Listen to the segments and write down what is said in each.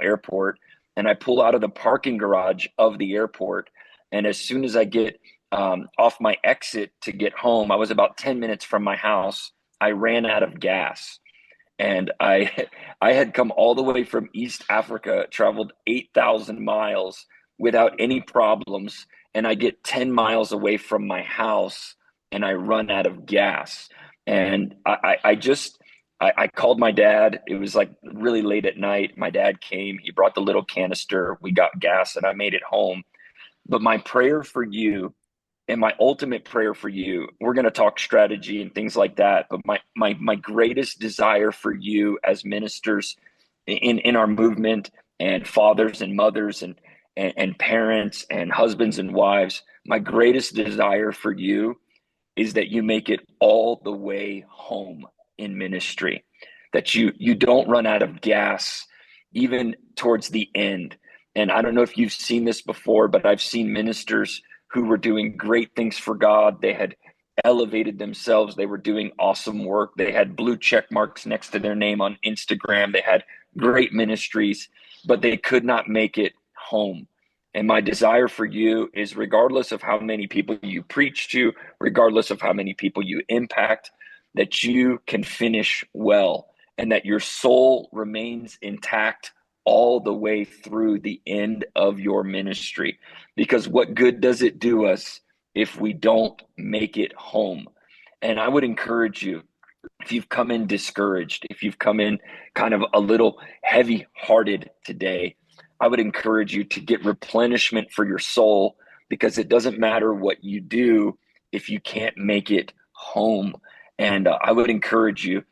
airport, and I pull out of the parking garage of the airport. And as soon as I get off my exit to get home, I was about 10 minutes from my house. I ran out of gas. And I had come all the way from East Africa, traveled 8,000 miles without any problems, and I get 10 miles away from my house and I run out of gas. And I called my dad. It was like really late at night. My dad came, he brought the little canister, we got gas, and I made it home. But my prayer for you and my ultimate prayer for you, we're going to talk strategy and things like that, but my greatest desire for you as ministers in our movement, and fathers and mothers and parents and husbands and wives, my greatest desire for you is that you make it all the way home in ministry, that you don't run out of gas even towards the end. And I don't know if you've seen this before, but I've seen ministers who were doing great things for God. They had elevated themselves. They were doing awesome work. They had blue check marks next to their name on Instagram. They had great ministries, but they could not make it home. And my desire for you is, regardless of how many people you preach to, regardless of how many people you impact, that you can finish well and that your soul remains intact all the way through the end of your ministry. Because what good does it do us if we don't make it home? And I would encourage you, if you've come in discouraged, if you've come in kind of a little heavy hearted today, I would encourage you to get replenishment for your soul, because it doesn't matter what you do if you can't make it home. And I would encourage you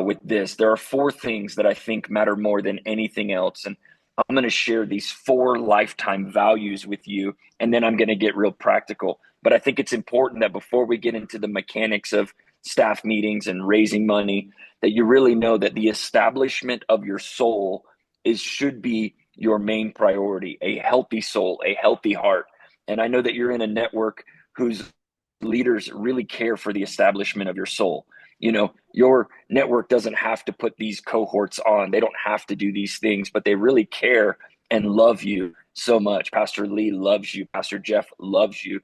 with this. There are four things that I think matter more than anything else. And I'm going to share these four lifetime values with you, and then I'm going to get real practical. But I think it's important that before we get into the mechanics of staff meetings and raising money, that you really know that the establishment of your soul should be your main priority. A healthy soul, a healthy heart. And I know that you're in a network whose leaders really care for the establishment of your soul. You know, your network doesn't have to put these cohorts on. They don't have to do these things, but they really care and love you so much. Pastor Lee loves you. Pastor Jeff loves you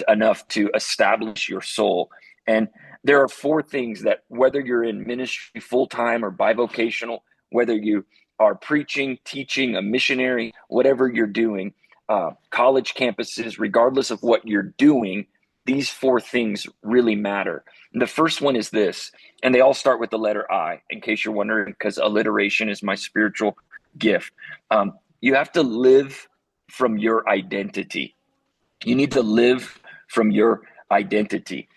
enough to establish your soul. And there are four things that, whether you're in ministry full-time or bivocational, whether you are preaching, teaching, a missionary, whatever you're doing, college campuses, regardless of what you're doing, these four things really matter. And the first one is this, and they all start with the letter I, in case you're wondering, because alliteration is my spiritual gift. You have to live from your identity. You need to live from your identity.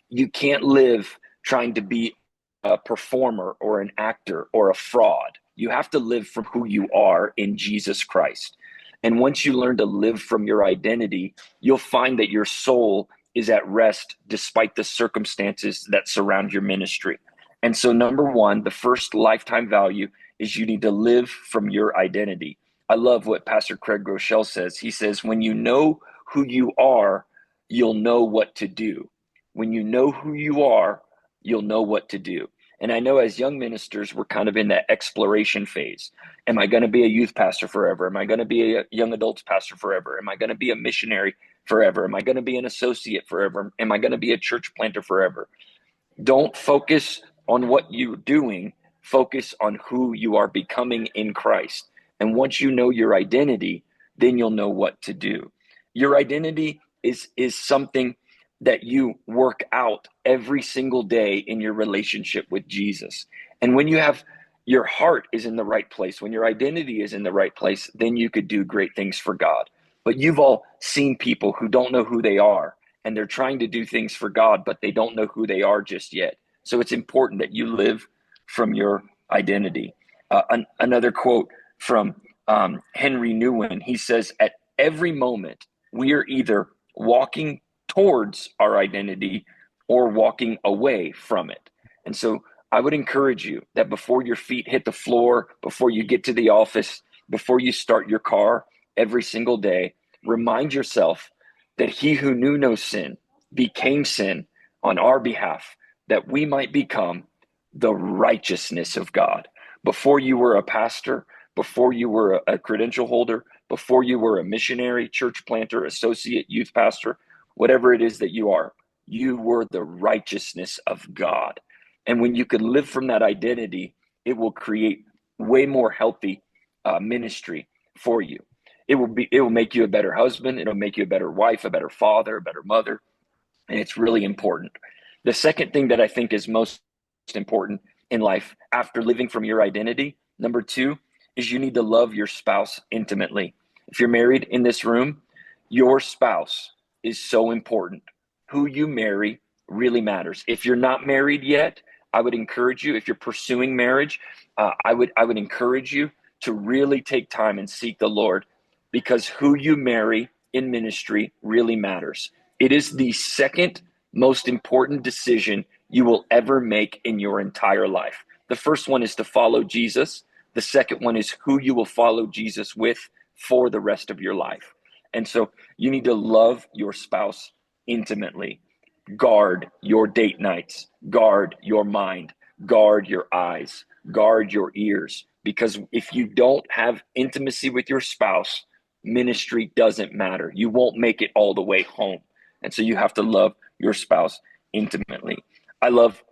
You can't live trying to be a performer or an actor or a fraud. You have to live from who you are in Jesus Christ. And once you learn to live from your identity, you'll find that your soul is at rest despite the circumstances that surround your ministry. And so, number one, the first lifetime value is you need to live from your identity. I love what Pastor Craig Groeschel says. He says, when you know who you are, you'll know what to do. When you know who you are, you'll know what to do. And I know as young ministers, we're kind of in that exploration phase. Am I going to be a youth pastor forever? Am I going to be a young adults pastor forever? Am I going to be a missionary forever? Am I going to be an associate forever? Am I going to be a church planter forever? Don't focus on what you're doing. Focus on who you are becoming in Christ. And once you know your identity, then you'll know what to do. Your identity is something that you work out every single day in your relationship with Jesus. And when you have your heart is in the right place, when your identity is in the right place, then you could do great things for God. But you've all seen people who don't know who they are, and they're trying to do things for God, but they don't know who they are just yet. So it's important that you live from your identity. Another quote from Henry Nouwen, he says, at every moment, we are either walking towards our identity or walking away from it. And so I would encourage you that before your feet hit the floor, before you get to the office, before you start your car every single day, remind yourself that he who knew no sin became sin on our behalf, that we might become the righteousness of God. Before you were a pastor, before you were a credential holder, before you were a missionary, church planter, associate, youth pastor, whatever it is that you were the righteousness of God. And when you can live from that identity, it will create way more healthy ministry for you. It will make you a better husband. It'll make you a better wife, a better father, a better mother. And it's really important. The second thing that I think is most important in life after living from your identity, number two, is you need to love your spouse intimately. If you're married in this room, your spouse is so important. Who you marry really matters. If you're not married yet, I would encourage you, if you're pursuing marriage, I would encourage you to really take time and seek the Lord, because who you marry in ministry really matters. It is the second most important decision you will ever make in your entire life. The first one is to follow Jesus. The second one is who you will follow Jesus with for the rest of your life. And so you need to love your spouse intimately. Guard your date nights, guard your mind, guard your eyes, guard your ears. Because if you don't have intimacy with your spouse, ministry doesn't matter. You won't make it all the way home. And so you have to love your spouse intimately. I love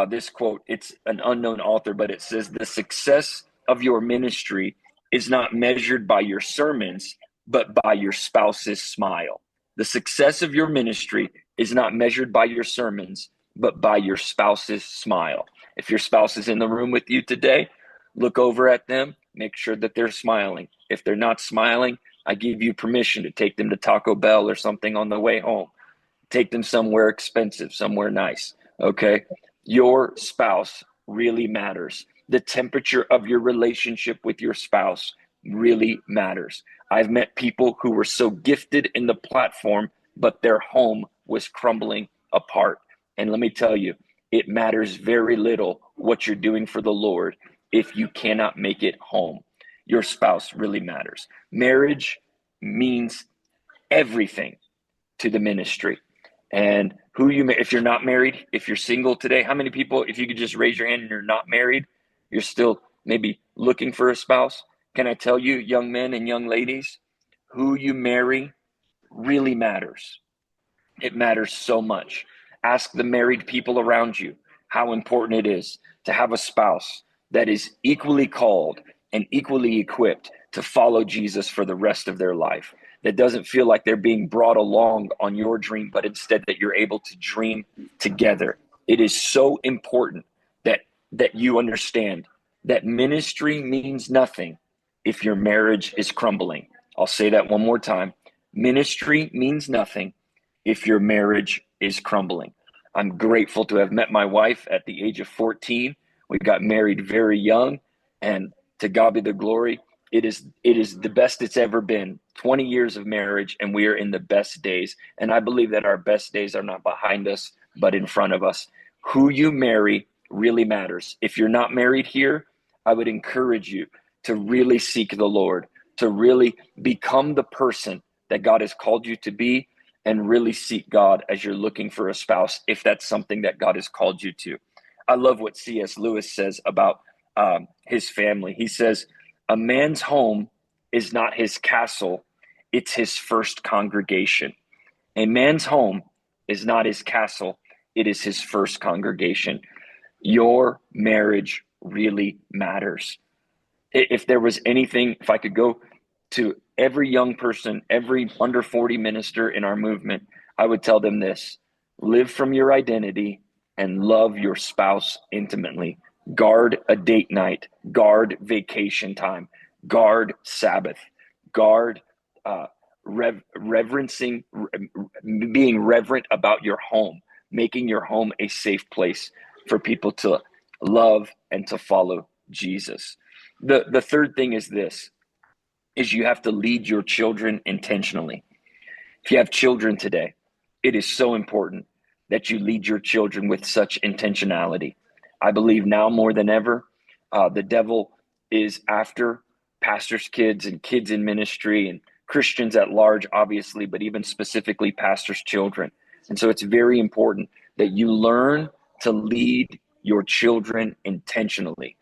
this quote. It's an unknown author, but it says, the success of your ministry is not measured by your sermons, but by your spouse's smile. The success of your ministry is not measured by your sermons, but by your spouse's smile. If your spouse is in the room with you today, look over at them, make sure that they're smiling. If they're not smiling, I give you permission to take them to Taco Bell or something on the way home. Take them somewhere expensive, somewhere nice, okay? Your spouse really matters. The temperature of your relationship with your spouse really matters. I've met people who were so gifted in the platform, but their home was crumbling apart. And let me tell you, it matters very little what you're doing for the Lord if you cannot make it home. Your spouse really matters. Marriage means everything to the ministry. And if you're not married, if you're single today, how many people, if you could just raise your hand and you're not married, you're still maybe looking for a spouse? Can I tell you, young men and young ladies, who you marry really matters. It matters so much. Ask the married people around you how important it is to have a spouse that is equally called and equally equipped to follow Jesus for the rest of their life. That doesn't feel like they're being brought along on your dream, but instead that you're able to dream together. It is so important that you understand that ministry means nothing if your marriage is crumbling. I'll say that one more time. Ministry means nothing if your marriage is crumbling. I'm grateful to have met my wife at the age of 14. We got married very young, and to God be the glory. It is the best it's ever been. 20 years of marriage, and we are in the best days. And I believe that our best days are not behind us, but in front of us. Who you marry really matters. If you're not married here, I would encourage you to really seek the Lord, to really become the person that God has called you to be, and really seek God as you're looking for a spouse, if that's something that God has called you to. I love what C.S. Lewis says about his family. He says, a man's home is not his castle, it's his first congregation. A man's home is not his castle, it is his first congregation. Your marriage really matters. If there was anything, if I could go to every young person, every under 40 minister in our movement, I would tell them this: live from your identity and love your spouse intimately. Guard a date night, guard vacation time, guard Sabbath, guard reverencing, being reverent about your home, making your home a safe place for people to love and to follow Jesus. The third thing is this, is you have to lead your children intentionally. If you have children today, it is so important that you lead your children with such intentionality. I believe now more than ever, the devil is after pastors' kids and kids in ministry and Christians at large, obviously, but even specifically pastors' children. And so it's very important that you learn to lead your children intentionally.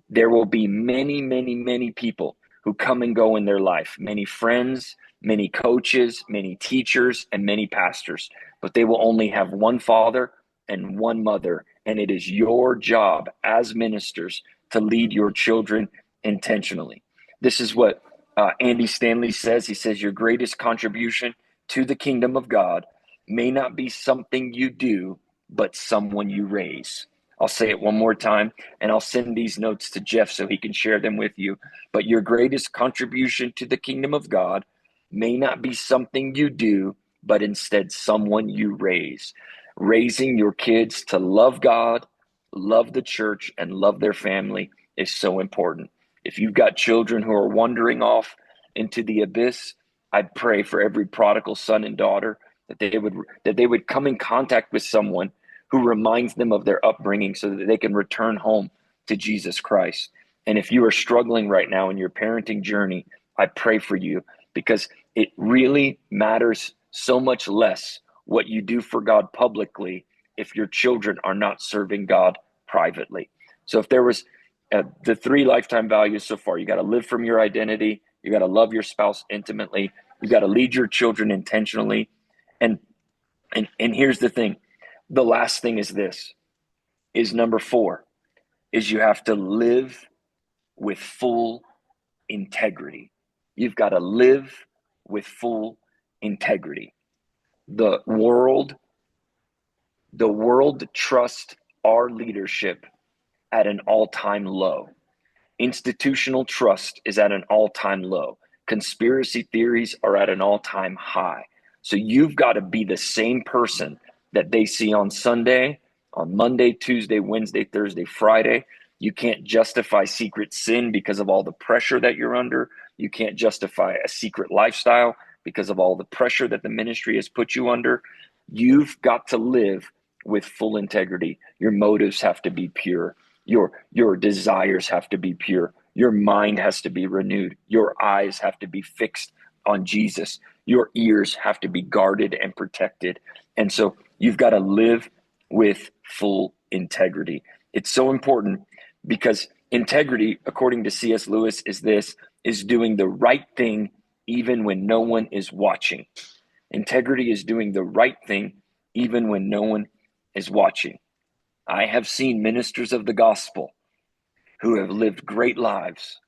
There will be many, many, many people who come and go in their life, many friends, many coaches, many teachers, and many pastors, but they will only have one father and one mother. And it is your job as ministers to lead your children intentionally. This is what Andy Stanley says. He says, your greatest contribution to the kingdom of God may not be something you do, but someone you raise. I'll say it one more time, and I'll send these notes to Jeff so he can share them with you. But your greatest contribution to the kingdom of God may not be something you do, but instead someone you raise. Raising your kids to love God, love the church, and love their family is so important. If you've got children who are wandering off into the abyss, I pray for every prodigal son and daughter that they would come in contact with someone who reminds them of their upbringing so that they can return home to Jesus Christ. And if you are struggling right now in your parenting journey, I pray for you, because it really matters so much less what you do for God publicly if your children are not serving God privately. So if there was the 3 lifetime values so far, you got to live from your identity, you got to love your spouse intimately, you got to lead your children intentionally. And here's the thing. The last thing is number 4, is you have to live with full integrity. You've got to live with full integrity. The world trusts our leadership at an all-time low. Institutional trust is at an all-time low. Conspiracy theories are at an all-time high. So you've got to be the same person that they see on Sunday, on Monday, Tuesday, Wednesday, Thursday, Friday. You can't justify secret sin because of all the pressure that you're under. You can't justify a secret lifestyle because of all the pressure that the ministry has put you under. You've got to live with full integrity. Your motives have to be pure. Your desires have to be pure. Your mind has to be renewed. Your eyes have to be fixed on Jesus. Your ears have to be guarded and protected. And so you've got to live with full integrity. It's so important, because integrity, according to C.S. Lewis, is doing the right thing even when no one is watching. Integrity is doing the right thing even when no one is watching. I have seen ministers of the gospel who have lived great lives,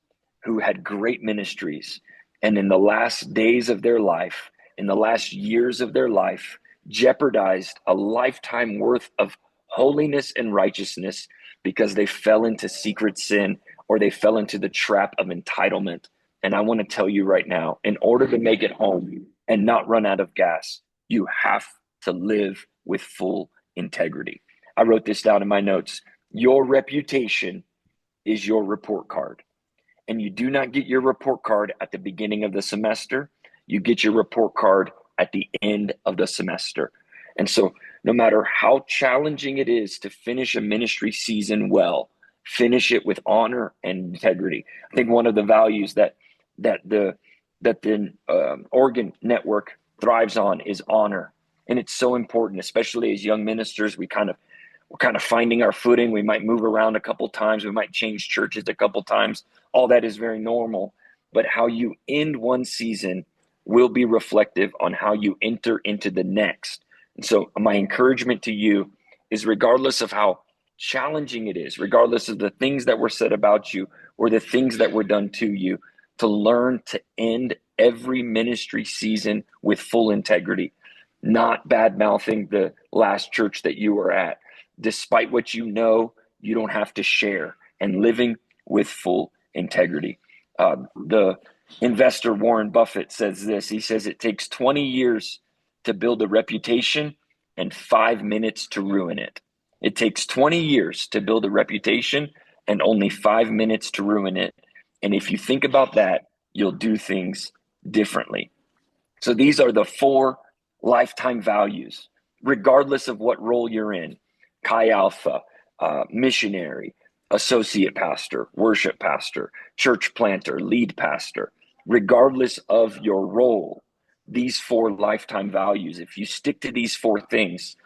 who had great ministries, and in the last days of their life, in the last years of their life, jeopardized a lifetime worth of holiness and righteousness because they fell into secret sin, or they fell into the trap of entitlement. And I want to tell you right now, in order to make it home and not run out of gas, you have to live with full integrity. I wrote this down in my notes. Your reputation is your report card. And you do not get your report card at the beginning of the semester. You get your report card at the end of the semester. And so no matter how challenging it is to finish a ministry season well, finish it with honor and integrity. I think one of the values that the Oregon network thrives on is honor. And it's so important, especially as young ministers. We're kind of finding our footing. We might move around a couple times. We might change churches a couple times. All that is very normal. But how you end one season will be reflective on how you enter into the next. And so my encouragement to you is, regardless of how challenging it is, regardless of the things that were said about you or the things that were done to you, to learn to end every ministry season with full integrity, not bad-mouthing the last church that you were at. Despite what you know, you don't have to share, and living with full integrity. The investor Warren Buffett says this. He says it takes 20 years to build a reputation and 5 minutes to ruin it. It takes 20 years to build a reputation and only 5 minutes to ruin it. And if you think about that, you'll do things differently. So these are the 4 lifetime values, regardless of what role you're in. Chi Alpha, missionary, associate pastor, worship pastor, church planter, lead pastor. Regardless of your role, these 4 lifetime values, if you stick to these 4 things,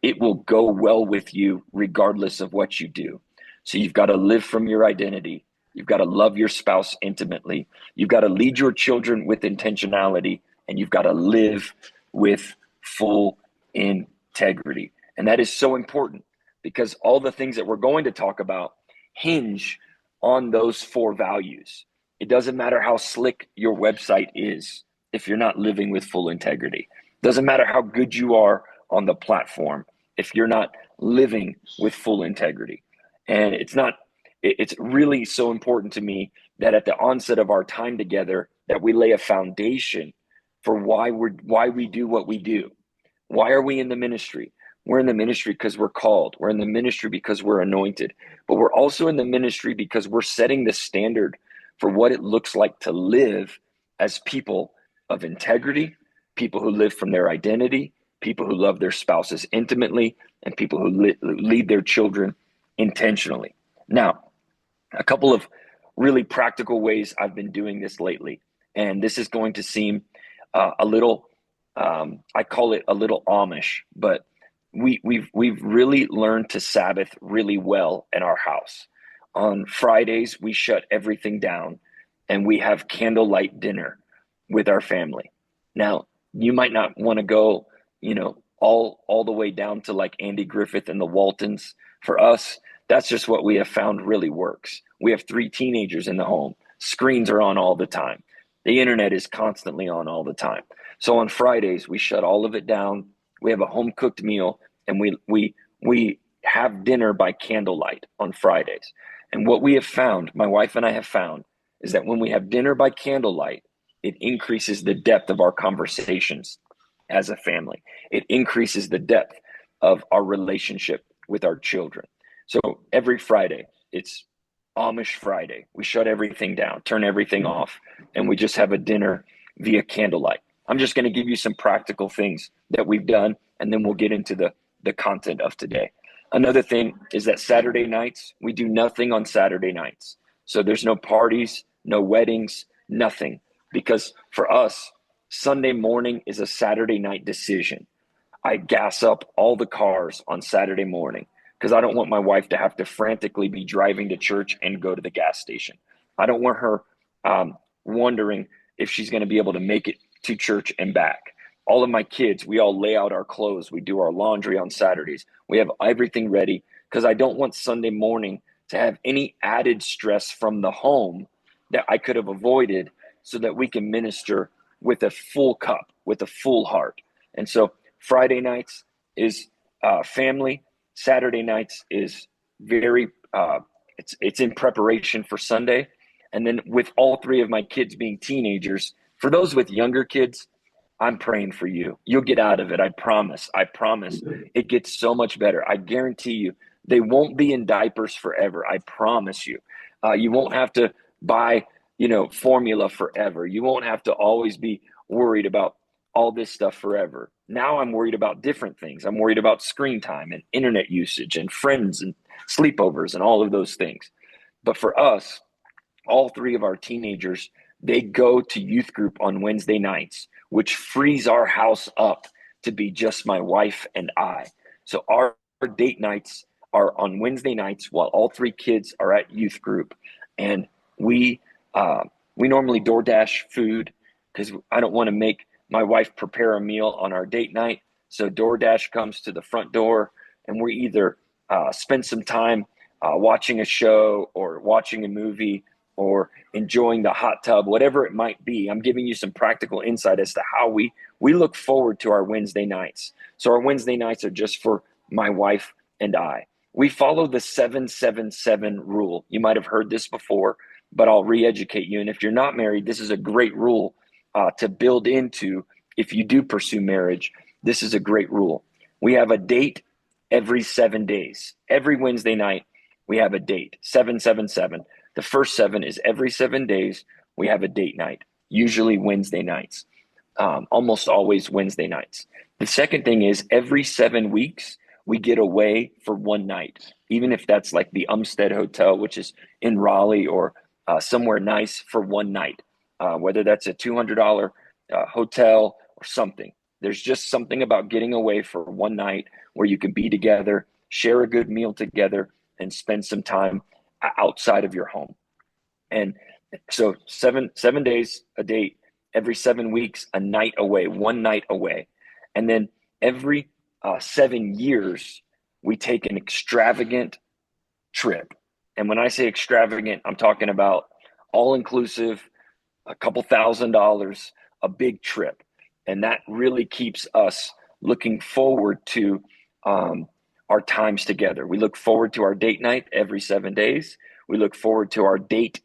it will go well with you regardless of what you do. So you've got to live from your identity. You've got to love your spouse intimately. You've got to lead your children with intentionality, and you've got to live with full integrity. And that is so important because all the things that we're going to talk about hinge on those 4 values. It doesn't matter how slick your website is if you're not living with full integrity. It doesn't matter how good you are on the platform if you're not living with full integrity. And it's really so important to me that at the onset of our time together, that we lay a foundation for why we do what we do. Why are we in the ministry? We're in the ministry because we're called. We're in the ministry because we're anointed. But we're also in the ministry because we're setting the standard for what it looks like to live as people of integrity, people who live from their identity, people who love their spouses intimately, and people who lead their children intentionally. Now, a couple of really practical ways I've been doing this lately, and this is going to seem a little, I call it a little Amish, but we've really learned to Sabbath really well in our house. On Fridays, we shut everything down and we have candlelight dinner with our family. Now, you might not want to go, all the way down to like Andy Griffith and the Waltons. For us, that's just what we have found really works. We have 3 teenagers in the home. Screens are on all the time. The internet is constantly on all the time. So on Fridays, we shut all of it down. We have a home cooked meal, and we have dinner by candlelight on Fridays. And what we have found, my wife and I have found, is that when we have dinner by candlelight, it increases the depth of our conversations as a family. It increases the depth of our relationship with our children. So every Friday, it's Amish Friday. We shut everything down, turn everything off, and we just have a dinner via candlelight. I'm just going to give you some practical things that we've done, and then we'll get into the content of today. Another thing is that Saturday nights, we do nothing on Saturday nights. So there's no parties, no weddings, nothing. Because for us, Sunday morning is a Saturday night decision. I gas up all the cars on Saturday morning because I don't want my wife to have to frantically be driving to church and go to the gas station. I don't want her wondering if she's going to be able to make it to church and back. All of my kids, we all lay out our clothes. We do our laundry on Saturdays. We have everything ready because I don't want Sunday morning to have any added stress from the home that I could have avoided so that we can minister with a full cup, with a full heart. And so Friday nights is family. Saturday nights is very, it's in preparation for Sunday. And then with all 3 of my kids being teenagers, for those with younger kids, I'm praying for you. You'll get out of it. I promise. I promise. It gets so much better. I guarantee you, they won't be in diapers forever. I promise you. You won't have to buy, formula forever. You won't have to always be worried about all this stuff forever. Now I'm worried about different things. I'm worried about screen time and internet usage and friends and sleepovers and all of those things. But for us, all 3 of our teenagers, they go to youth group on Wednesday nights, which frees our house up to be just my wife and I. So our date nights are on Wednesday nights while all 3 kids are at youth group. And we normally DoorDash food because I don't want to make my wife prepare a meal on our date night. So DoorDash comes to the front door, and we either spend some time watching a show or watching a movie or enjoying the hot tub, whatever it might be. I'm giving you some practical insight as to how we look forward to our Wednesday nights. So our Wednesday nights are just for my wife and I. We follow the 7-7-7 rule. You might have heard this before, but I'll re-educate you. And if you're not married, this is a great rule to build into if you do pursue marriage. This is a great rule. We have a date every 7 days. Every Wednesday night, we have a date, 7-7-7. The first 7 is every 7 days, we have a date night, usually Wednesday nights, almost always Wednesday nights. The second thing is every 7 weeks, we get away for one night, even if that's like the Umstead Hotel, which is in Raleigh, or somewhere nice for one night, whether that's a $200 hotel or something. There's just something about getting away for one night where you can be together, share a good meal together, and spend some time outside of your home. And so seven days a date, every 7 weeks, a night away, one night away. And then every 7 years, we take an extravagant trip. And when I say extravagant, I'm talking about all inclusive, a couple $1,000s, a big trip. And that really keeps us looking forward to our times together. We look forward to our date night every 7 days. We look forward to our date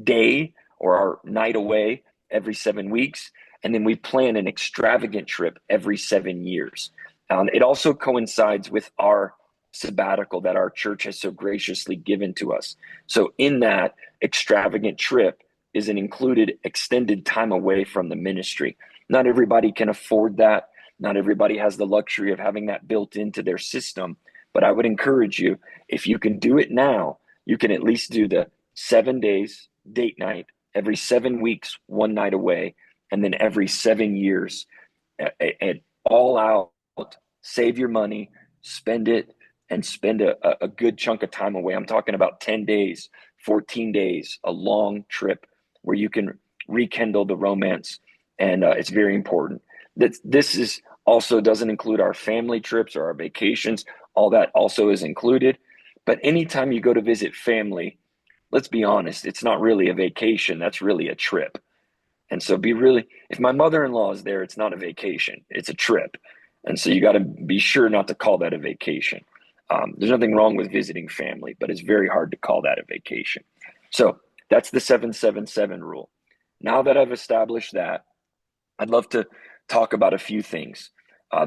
day or our night away every 7 weeks. And then we plan an extravagant trip every 7 years. It also coincides with our sabbatical that our church has so graciously given to us. So in that extravagant trip is an included extended time away from the ministry. Not everybody can afford that. Not everybody has the luxury of having that built into their system. But I would encourage you, if you can do it now, you can at least do the 7 days date night, every 7 weeks, one night away, and then every 7 years, all out, save your money, spend it, and spend a good chunk of time away. I'm talking about 10 days, 14 days, a long trip where you can rekindle the romance. And it's very important. This is also doesn't include our family trips or our vacations. All that also is included. But anytime you go to visit family, let's be honest, it's not really a vacation. That's really a trip. And so if my mother-in-law is there, it's not a vacation, it's a trip. And so you got to be sure not to call that a vacation. There's nothing wrong with visiting family, but it's very hard to call that a vacation. So that's the 777 rule. Now that I've established that, I'd love to talk about a few things.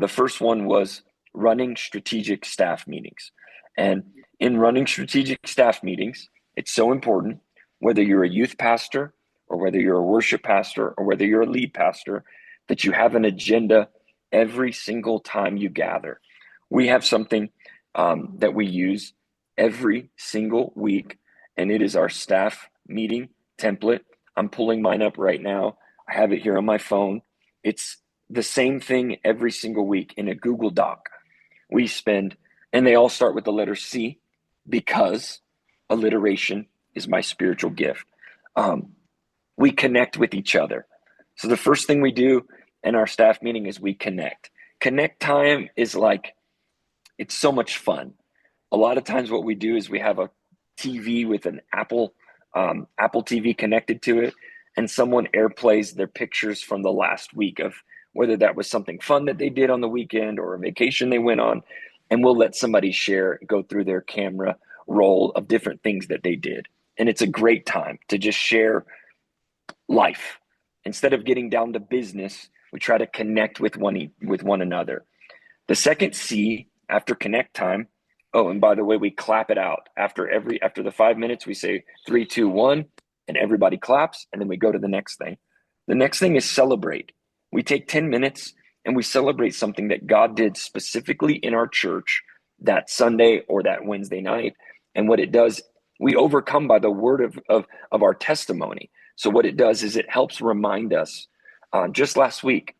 The first one was running strategic staff meetings. And in running strategic staff meetings, it's so important, whether you're a youth pastor or whether you're a worship pastor or whether you're a lead pastor, that you have an agenda every single time you gather. We have something that we use every single week, and it is our staff meeting template. I'm pulling mine up right now. I have it here on my phone. It's the same thing every single week in a Google Doc. And they all start with the letter C, because alliteration is my spiritual gift. We connect with each other. So the first thing we do in our staff meeting is we connect. Connect time is it's so much fun. A lot of times what we do is we have a TV with an Apple TV connected to it, and someone airplays their pictures from the last week of whether that was something fun that they did on the weekend or a vacation they went on, and we'll let somebody go through their camera roll of different things that they did. And it's a great time to just share life. Instead of getting down to business, we try to connect with one another. The second C after connect time, and by the way, we clap it out. After the 5 minutes, we say 3, 2, 1, and everybody claps, and then we go to the next thing. The next thing is celebrate. We take 10 minutes and we celebrate something that God did specifically in our church that Sunday or that Wednesday night. And what it does, we overcome by the word of our testimony. So what it does is it helps remind us. Just last week,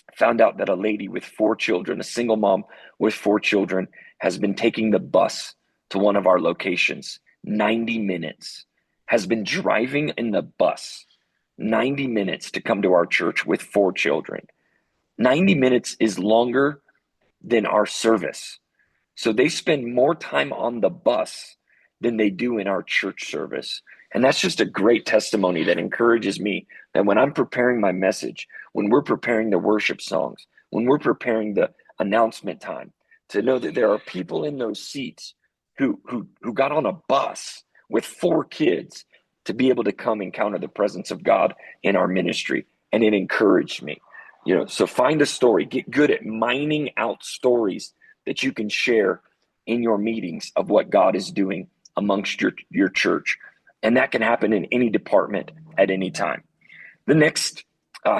I found out that a lady with 4 children, a single mom with 4 children, has been taking the bus to one of our locations, 90 minutes, has been driving in the bus 90 minutes to come to our church with 4 children. 90 minutes is longer than our service. So they spend more time on the bus than they do in our church service. And that's just a great testimony that encourages me that when I'm preparing my message, when we're preparing the worship songs, when we're preparing the announcement time, to know that there are people in those seats who got on a bus with 4 kids to be able to come encounter the presence of God in our ministry. And it encouraged me. So find a story, get good at mining out stories that you can share in your meetings of what God is doing amongst your church. And that can happen in any department at any time. The next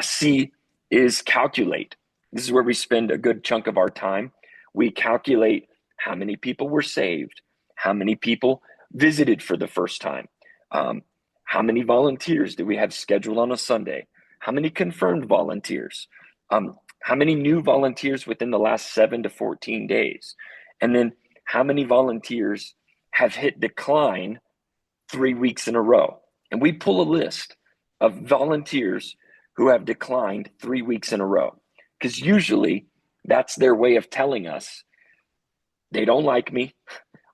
C is calculate. This is where we spend a good chunk of our time. We calculate how many people were saved, how many people visited for the first time, how many volunteers do we have scheduled on a Sunday, how many confirmed volunteers, how many new volunteers within the last 7 to 14 days, and then how many volunteers have hit decline 3 weeks in a row. And we pull a list of volunteers who have declined 3 weeks in a row. Because usually that's their way of telling us they don't like me,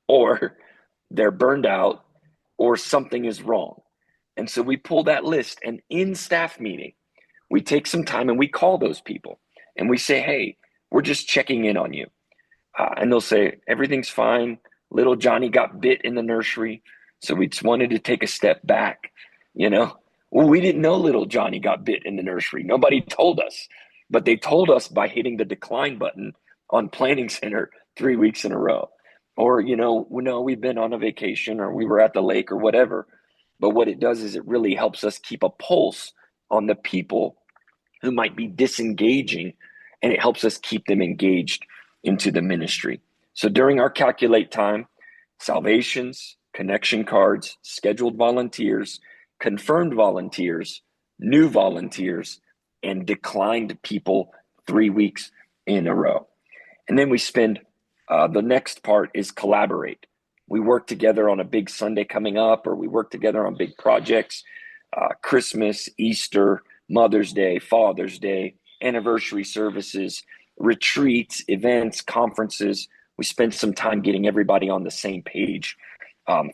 or they're burned out, or something is wrong. And so we pull that list, and in staff meeting, we take some time and we call those people and we say, hey, we're just checking in on you. And they'll say, everything's fine. Little Johnny got bit in the nursery, so we just wanted to take a step back, you know? Well, we didn't know little Johnny got bit in the nursery. Nobody told us, but they told us by hitting the decline button on Planning Center 3 weeks in a row. Or, we've been on a vacation, or we were at the lake, or whatever. But what it does is it really helps us keep a pulse on the people who might be disengaging, and it helps us keep them engaged into the ministry. So during our calculate time, salvations, connection cards, scheduled volunteers, confirmed volunteers, new volunteers, and declined people 3 weeks in a row. And then we spend, the next part is collaborate. We work together on a big Sunday coming up, or we work together on big projects, Christmas, Easter, Mother's Day, Father's Day, anniversary services, retreats, events, conferences. We spend some time getting everybody on the same page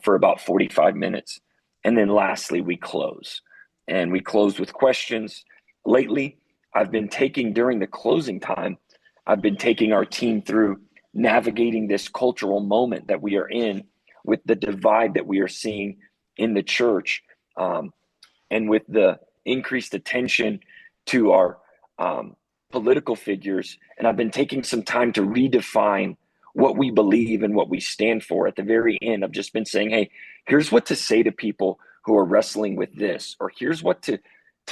for about 45 minutes. And then lastly, we close. And we close with questions. Lately, during the closing time, I've been taking our team through navigating this cultural moment that we are in, with the divide that we are seeing in the church, and with the increased attention to our political figures. And I've been taking some time to redefine what we believe and what we stand for. At the very end, I've just been saying, hey, here's what to say to people who are wrestling with this, or here's what to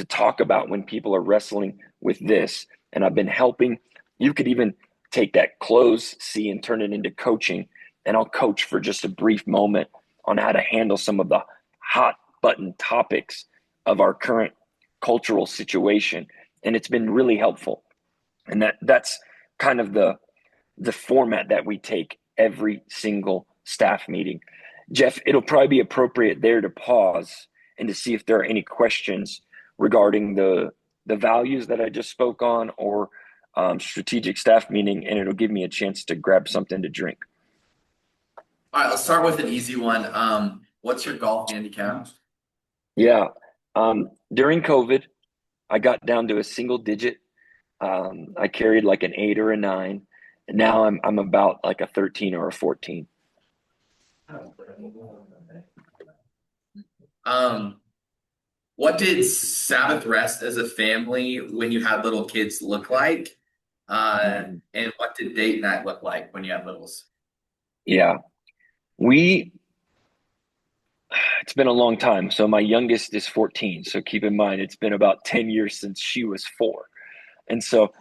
talk about when people are wrestling with this. And I've been helping. You could even take that close C and turn it into coaching. And I'll coach for just a brief moment on how to handle some of the hot button topics of our current cultural situation. And it's been really helpful. And that's kind of the format that we take every single staff meeting. Jeff, it'll probably be appropriate there to pause and to see if there are any questions regarding the values that I just spoke on, or strategic staff meeting, and it'll give me a chance to grab something to drink. All right, let's start with an easy one. What's your golf handicap? Yeah. During COVID, I got down to a single digit. I carried like an 8 or a 9. And now I'm about like a 13 or a 14. What did Sabbath rest as a family when you had little kids look like? And what did date night look like when you had littles? Yeah, it's been a long time. So my youngest is 14. So keep in mind, it's been about 10 years since she was 4. And so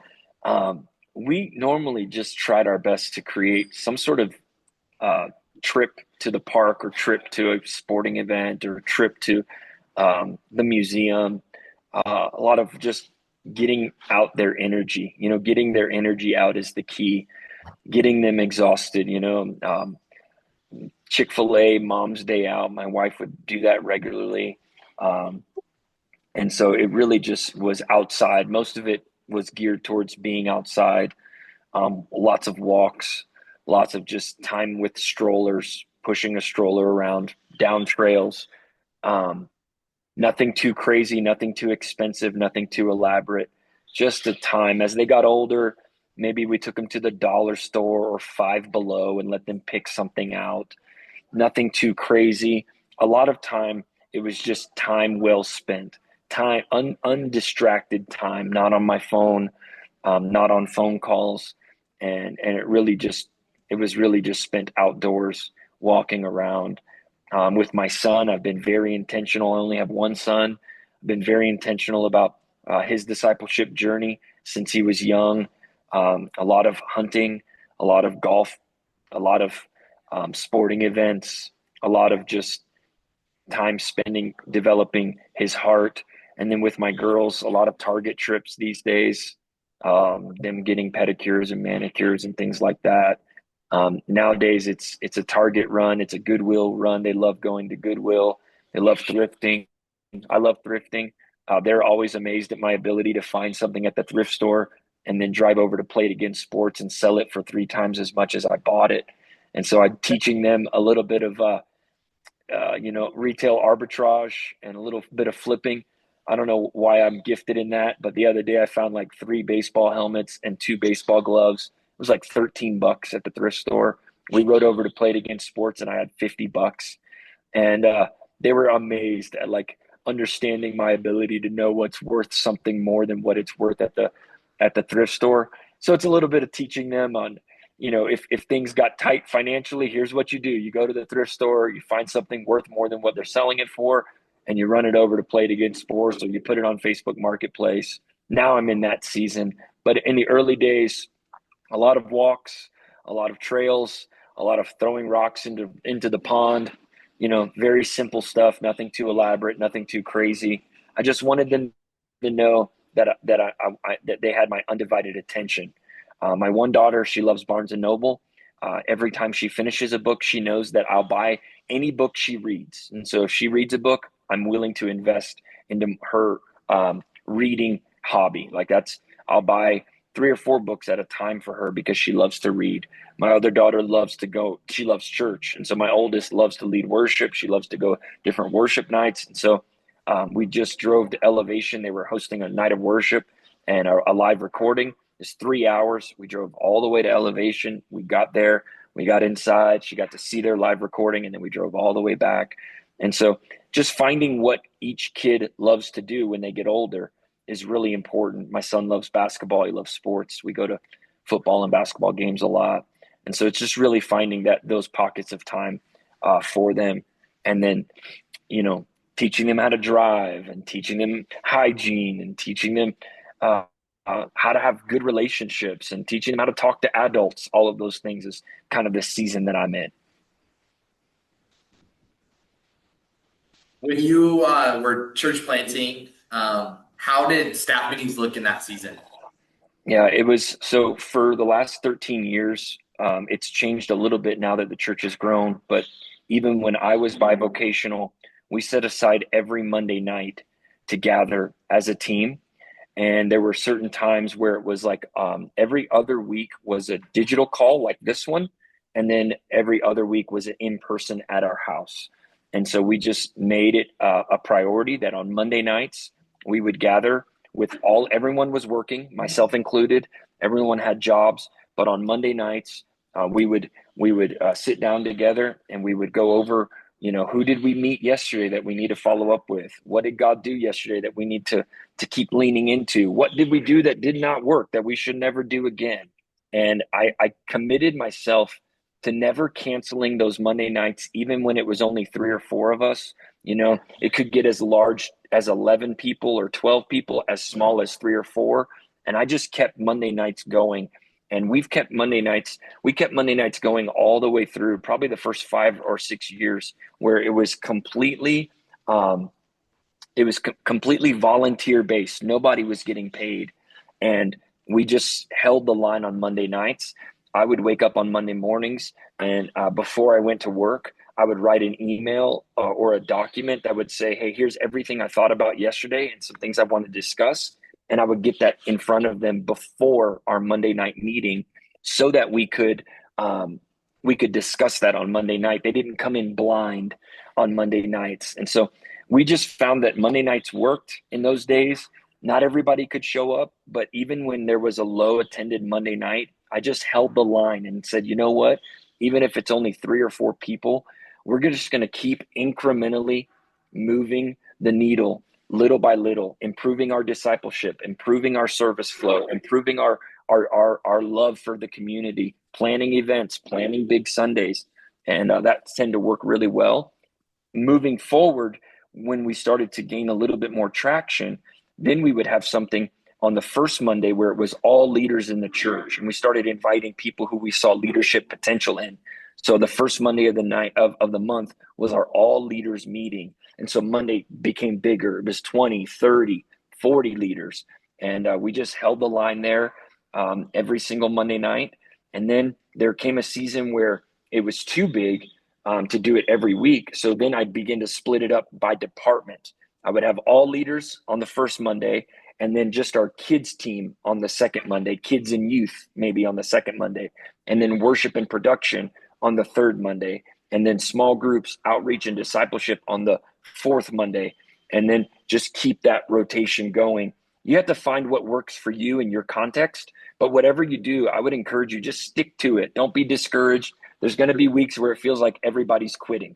we normally just tried our best to create some sort of trip to the park, or trip to a sporting event, or trip to the museum. A lot of just getting out their energy, getting their energy out is the key. Getting them exhausted, Chick-fil-A, Mom's Day Out. My wife would do that regularly. And so it really just was outside. Most of it was geared towards being outside. Lots of walks, lots of just time with strollers, pushing a stroller around, down trails. Nothing too crazy, nothing too expensive, nothing too elaborate. Just a time. As they got older, maybe we took them to the dollar store or Five Below and let them pick something out. Nothing too crazy. A lot of time, it was just time well spent. Time, undistracted time, not on my phone, not on phone calls. And it was really just spent outdoors, walking around. With my son, I've been very intentional. I only have one son. I've been very intentional about his discipleship journey since he was young. A lot of hunting, a lot of golf, a lot of sporting events, a lot of just time spending developing his heart. And then with my girls, a lot of Target trips these days, them getting pedicures and manicures and things like that. Nowadays, it's a Target run, it's a Goodwill run. They love going to Goodwill. They love thrifting. I love thrifting. They're always amazed at my ability to find something at the thrift store and then drive over to Play It Again Sports and sell it for 3 times as much as I bought it. And so I'm teaching them a little bit of retail arbitrage and a little bit of flipping. I don't know why I'm gifted in that, but the other day I found like 3 baseball helmets and 2 baseball gloves. It was like $13 at the thrift store. We rode over to Play It Again Sports and I had $50. And they were amazed at like understanding my ability to know what's worth something more than what it's worth at the thrift store. So it's a little bit of teaching them on, if things got tight financially, here's what you do. You go to the thrift store, you find something worth more than what they're selling it for, and you run it over to Play It Again Sports, or you put it on Facebook Marketplace. Now I'm in that season. But in the early days, a lot of walks, a lot of trails, a lot of throwing rocks into the pond, very simple stuff, nothing too elaborate, nothing too crazy. I just wanted them to know that they had my undivided attention. My one daughter, she loves Barnes and Noble. Every time she finishes a book, she knows that I'll buy any book she reads. And so if she reads a book, I'm willing to invest into her reading hobby. I'll buy 3 or 4 books at a time for her because she loves to read. My other daughter she loves church. And so my oldest loves to lead worship. She loves to go different worship nights. And so we just drove to Elevation. They were hosting a night of worship and a live recording. It's 3 hours. We drove all the way to Elevation. We got there. We got inside. She got to see their live recording, and then we drove all the way back. And so just finding what each kid loves to do when they get older is really important. My son loves basketball. He loves sports. We go to football and basketball games a lot. And so it's just really finding those pockets of time for them. And then, teaching them how to drive and teaching them hygiene and teaching them how to have good relationships and teaching them how to talk to adults. All of those things is kind of the season that I'm in. When you were church planting, how did staff meetings look in that season? Yeah, it was so for the last 13 years, it's changed a little bit now that the church has grown. But even when I was bivocational, we set aside every Monday night to gather as a team. And there were certain times where it was like every other week was a digital call like this one. And then every other week was an in-person at our house. And so we just made it a priority that on Monday nights we would gather everyone was working, myself included. Everyone had jobs, but on Monday nights we would sit down together and we would go over, who did we meet yesterday that we need to follow up with? What did God do yesterday that we need to keep leaning into? What did we do that did not work that we should never do again? And I committed myself to never canceling those Monday nights, even when it was only 3 or 4 of us. It could get as large as 11 people or 12 people, as small as 3 or 4. And I just kept Monday nights going. And we kept Monday nights going all the way through probably the first 5 or 6 years, where it was completely completely volunteer based. Nobody was getting paid. And we just held the line on Monday nights. I would wake up on Monday mornings, and before I went to work, I would write an email or a document that would say, hey, here's everything I thought about yesterday and some things I want to discuss. And I would get that in front of them before our Monday night meeting so that we could discuss that on Monday night. They didn't come in blind on Monday nights. And so we just found that Monday nights worked in those days. Not everybody could show up, but even when there was a low attended Monday night, I just held the line and said, you know what? Even if it's only 3 or 4 people, we're just going to keep incrementally moving the needle little by little, improving our discipleship, improving our service flow, improving our love for the community, planning events, planning big Sundays. And that tended to work really well. Moving forward, when we started to gain a little bit more traction, then we would have something on the first Monday where it was all leaders in the church. And we started inviting people who we saw leadership potential in. So the first Monday of the month was our all leaders meeting. And so Monday became bigger. It was 20, 30, 40 leaders. And we just held the line there every single Monday night. And then there came a season where it was too big to do it every week. So then I'd begin to split it up by department. I would have all leaders on the first Monday, and then just our kids team on the second Monday, kids and youth maybe on the second Monday, and then worship and production on the third Monday, and then small groups, outreach and discipleship on the fourth Monday, and then just keep that rotation going. You have to find what works for you in your context, but whatever you do, I would encourage you, just stick to it. Don't be discouraged. There's going to be weeks where it feels like everybody's quitting.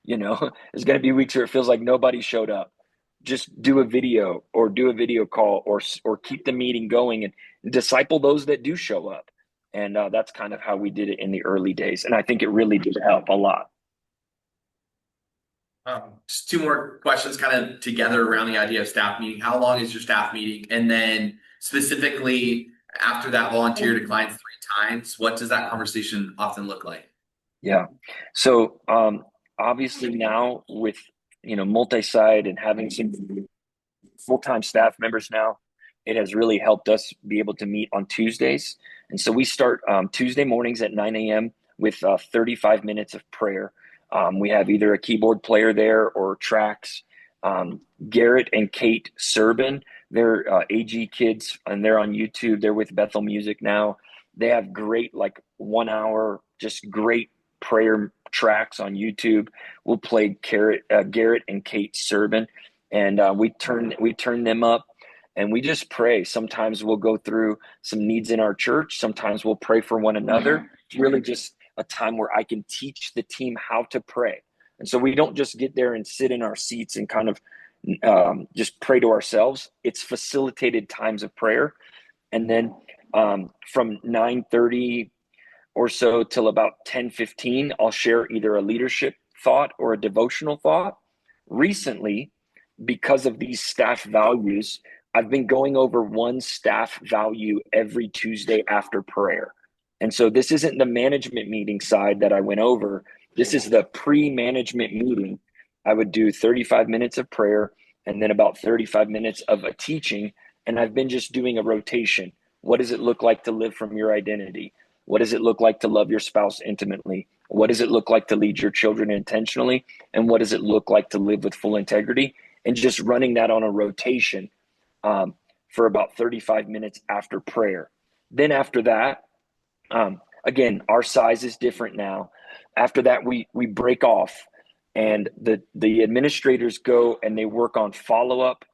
There's going to be weeks where it feels like nobody showed up. Just do a video or do a video call or keep the meeting going and disciple those that do show up. And that's kind of how we did it in the early days. And I think it really did help a lot. Just two more questions kind of together around the idea of staff meeting. How long is your staff meeting? And then specifically after that volunteer declines 3 times, what does that conversation often look like? Yeah. So obviously now with, multi-site and having some full-time staff members now, it has really helped us be able to meet on Tuesdays. And so we start Tuesday mornings at 9 a.m. with 35 minutes of prayer. We have either a keyboard player there or tracks. Garrett and Kate Serban, they're AG kids, and they're on YouTube. They're with Bethel Music now. They have great 1 hour, just great prayer tracks on YouTube. We'll play Garrett and Kate Serban, and we turn them up, and we just pray. Sometimes we'll go through some needs in our church. Sometimes we'll pray for one another. It's really just a time where I can teach the team how to pray. And so we don't just get there and sit in our seats and kind of just pray to ourselves. It's facilitated times of prayer. And then from 9:30 or so till about 10:15, I'll share either a leadership thought or a devotional thought. Recently, because of these staff values, I've been going over one staff value every Tuesday after prayer. And so this isn't the management meeting side that I went over. This is the pre-management meeting. I would do 35 minutes of prayer and then about 35 minutes of a teaching. And I've been just doing a rotation. What does it look like to live from your identity? What does it look like to love your spouse intimately? What does it look like to lead your children intentionally? And what does it look like to live with full integrity? And just running that on a rotation for about 35 minutes after prayer. Then after that, again, our size is different now. After that, we break off, and the administrators go and they work on follow-up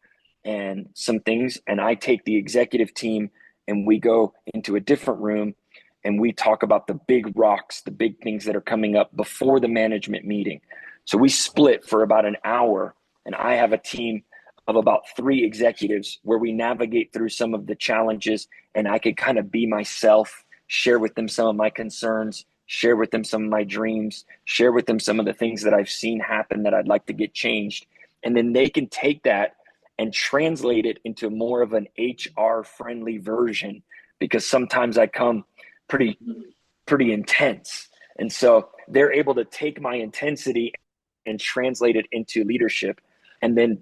and some things, and I take the executive team and we go into a different room and we talk about the big rocks, the big things that are coming up before the management meeting. So we split for about an hour, and I have a team of about 3 executives where we navigate through some of the challenges, and I could kind of be myself, share with them some of my concerns, share with them some of my dreams, share with them some of the things that I've seen happen that I'd like to get changed. And then they can take that and translate it into more of an HR friendly version, because sometimes I come pretty intense. And so they're able to take my intensity and translate it into leadership. And then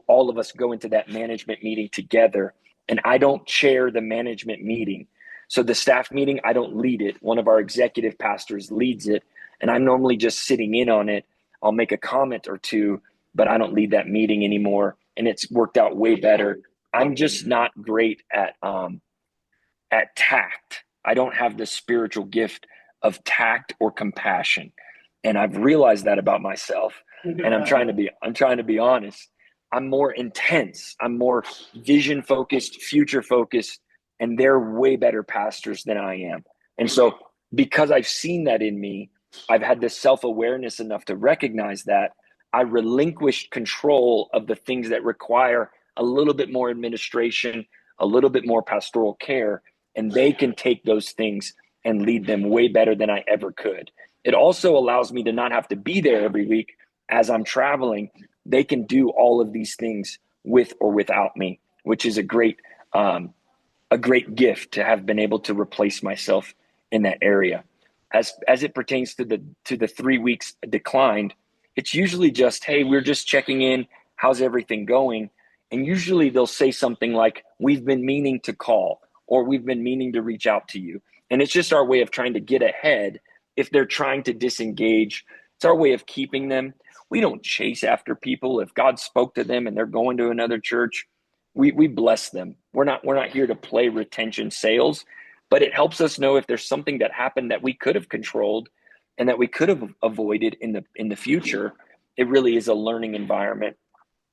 all of us go into that management meeting together, and I don't chair the management meeting. So the staff meeting, I don't lead it. One of our executive pastors leads it, and I'm normally just sitting in on it. I'll make a comment or two, but I don't lead that meeting anymore, and it's worked out way better. I'm just not great at tact. I don't have the spiritual gift of tact or compassion, and I've realized that about myself. And I'm trying to be honest. I'm more intense. I'm more vision focused, future focused, and they're way better pastors than I am. And so because I've seen that in me, I've had this self-awareness enough to recognize that. I relinquished control of the things that require a little bit more administration, a little bit more pastoral care, and they can take those things and lead them way better than I ever could. It also allows me to not have to be there every week as I'm traveling. They can do all of these things with or without me, which is a great gift to have been able to replace myself in that area. As it pertains to the 3 weeks declined, it's usually just, hey, we're just checking in. How's everything going? And usually they'll say something like, we've been meaning to call, or we've been meaning to reach out to you. And it's just our way of trying to get ahead. If they're trying to disengage, it's our way of keeping them. We don't chase after people. If God spoke to them and they're going to another church, we bless them. We're not here to play retention sales, but it helps us know if there's something that happened that we could have controlled and that we could have avoided in the future. It really is a learning environment.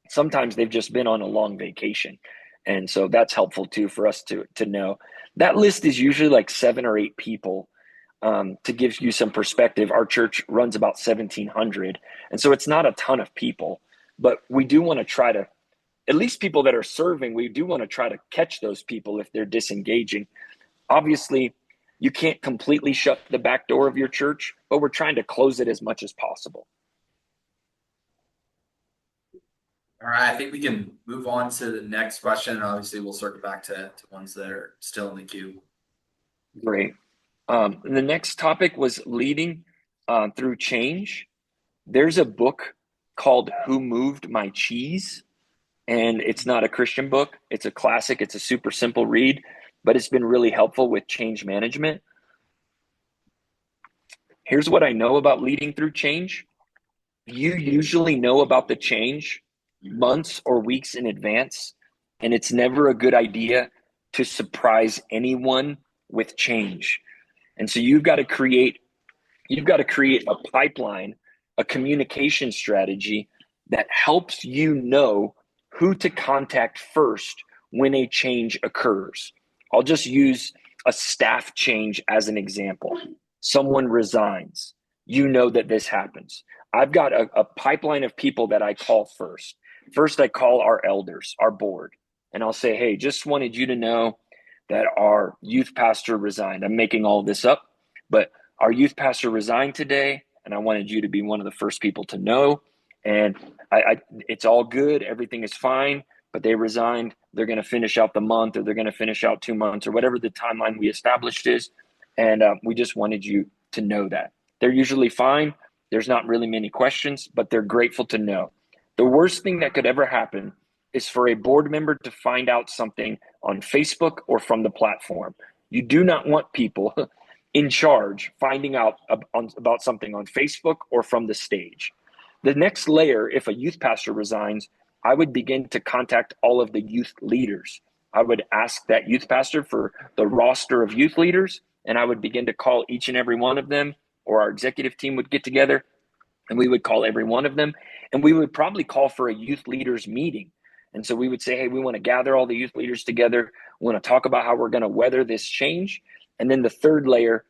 Sometimes they've just been on a long vacation. And so that's helpful too for us to know. That list is usually like 7 or 8 people. To give you some perspective, our church runs about 1,700. And so it's not a ton of people, but we do want to try to, at least people that are serving, we do want to try to catch those people if they're disengaging. Obviously, you can't completely shut the back door of your church, but we're trying to close it as much as possible. All right, I think we can move on to the next question. And obviously, we'll circle back to ones that are still in the queue. Great. The next topic was leading through change. There's a book called Who Moved My Cheese? And it's not a Christian book. It's a classic. It's a super simple read, but it's been really helpful with change management. Here's what I know about leading through change. You usually know about the change months or weeks in advance, and it's never a good idea to surprise anyone with change. And so you've got to create a pipeline, a communication strategy that helps you know who to contact first when a change occurs. I'll just use a staff change as an example. Someone resigns. You know that this happens. I've got a pipeline of people that I call first. First, I call our elders, our board, and I'll say, hey, just wanted you to know that our youth pastor resigned. I'm making all this up, but our youth pastor resigned today, and I wanted you to be one of the first people to know. And it's all good. Everything is fine, but they resigned. They're going to finish out the month, or they're going to finish out 2 months, or whatever the timeline we established is. And we just wanted you to know that. They're usually fine. There's not really many questions, but they're grateful to know. The worst thing that could ever happen is for a board member to find out something on Facebook or from the platform. You do not want people in charge finding out about something on Facebook or from the stage. The next layer, if a youth pastor resigns, I would begin to contact all of the youth leaders. I would ask that youth pastor for the roster of youth leaders, and I would begin to call each and every one of them, or our executive team would get together and we would call every one of them, and we would probably call for a youth leaders meeting. And so we would say, hey, we want to gather all the youth leaders together. We want to talk about how we're going to weather this change. And then the third layer,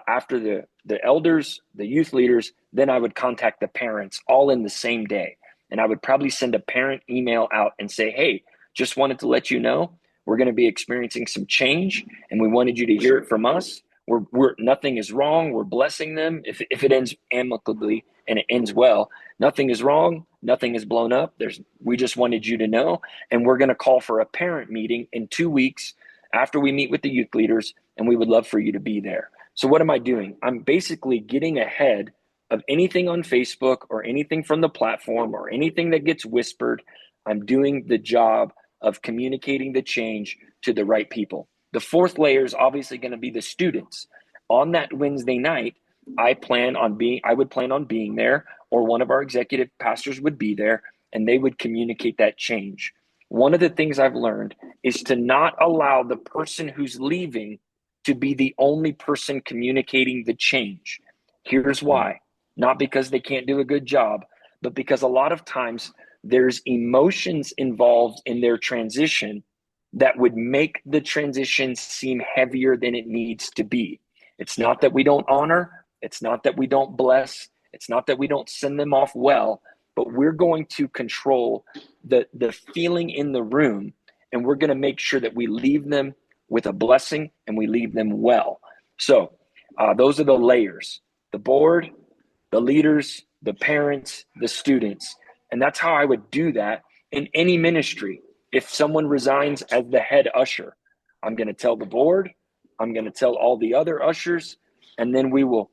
after the elders, the youth leaders, then I would contact the parents all in the same day. And I would probably send a parent email out and say, hey, just wanted to let you know, we're going to be experiencing some change, and we wanted you to hear it from us. We're nothing is wrong. We're blessing them. If it ends amicably and it ends well, nothing is wrong. Nothing is blown up. We just wanted you to know. And we're going to call for a parent meeting in 2 weeks after we meet with the youth leaders, and we would love for you to be there. So what am I doing? I'm basically getting ahead of anything on Facebook or anything from the platform or anything that gets whispered. I'm doing the job of communicating the change to the right people. The fourth layer is obviously going to be the students. On that Wednesday night, I would plan on being there, or one of our executive pastors would be there, and they would communicate that change. One of the things I've learned is to not allow the person who's leaving to be the only person communicating the change. Here's why. Not because they can't do a good job, but because a lot of times there's emotions involved in their transition that would make the transition seem heavier than it needs to be. It's not that we don't honor. It's not that we don't bless. It's not that we don't send them off well, but we're going to control the feeling in the room, and we're going to make sure that we leave them with a blessing and we leave them well. So those are the layers: the board, the leaders, the parents, the students. And that's how I would do that in any ministry. If someone resigns as the head usher, I'm going to tell the board, I'm going to tell all the other ushers, and then we will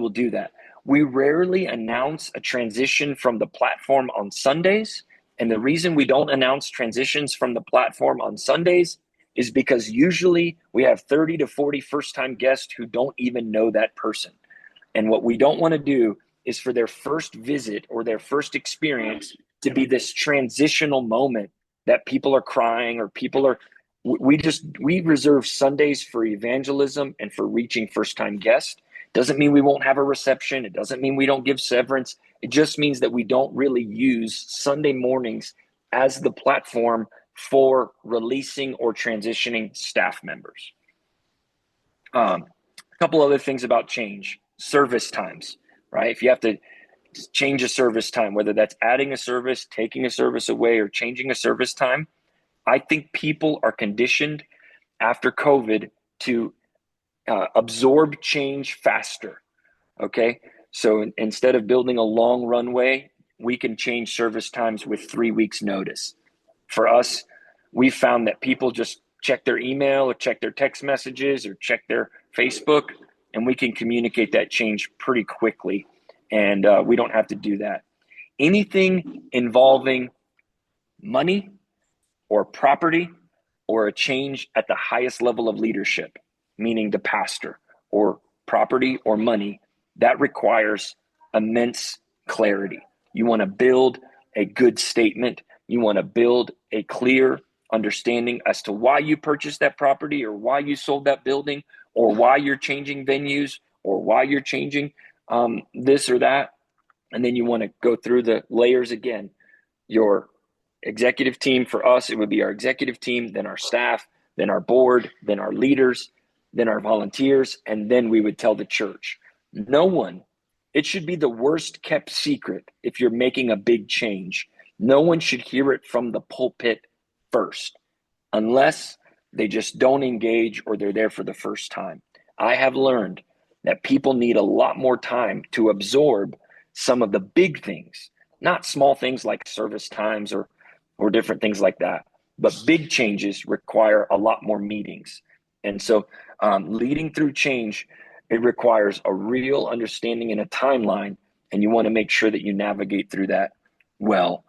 do that. We rarely announce a transition from the platform on Sundays. And the reason we don't announce transitions from the platform on Sundays is because usually we have 30 to 40 first-time guests who don't even know that person. And what we don't want to do is for their first visit or their first experience to be this transitional moment that people are crying or people are we reserve Sundays for evangelism and for reaching first-time guests. Doesn't mean we won't have a reception. It doesn't mean we don't give severance. It just means that we don't really use Sunday mornings as the platform for releasing or transitioning staff members. A couple other things about change. Service times, right? If you have to change a service time, whether that's adding a service, taking a service away, or changing a service time, I think people are conditioned after COVID to absorb change faster. Okay. So instead of building a long runway, we can change service times with 3 weeks notice. For us, we found that people just check their email or check their text messages or check their Facebook, and we can communicate that change pretty quickly. And we don't have to do that. Anything involving money or property or a change at the highest level of leadership, meaning the pastor, or property or money, that requires immense clarity. You want to build a good statement. You want to build a clear understanding as to why you purchased that property or why you sold that building or why you're changing venues or why you're changing this or that. And then you want to go through the layers again. Your executive team, for us, it would be our executive team, then our staff, then our board, then our leaders, then our volunteers, and then we would tell the church. No one, it should be the worst kept secret if you're making a big change. No one should hear it from the pulpit first, unless they just don't engage or they're there for the first time. I have learned that people need a lot more time to absorb some of the big things, not small things like service times or different things like that. But big changes require a lot more meetings. And so leading through change, it requires a real understanding and a timeline, and you want to make sure that you navigate through that well.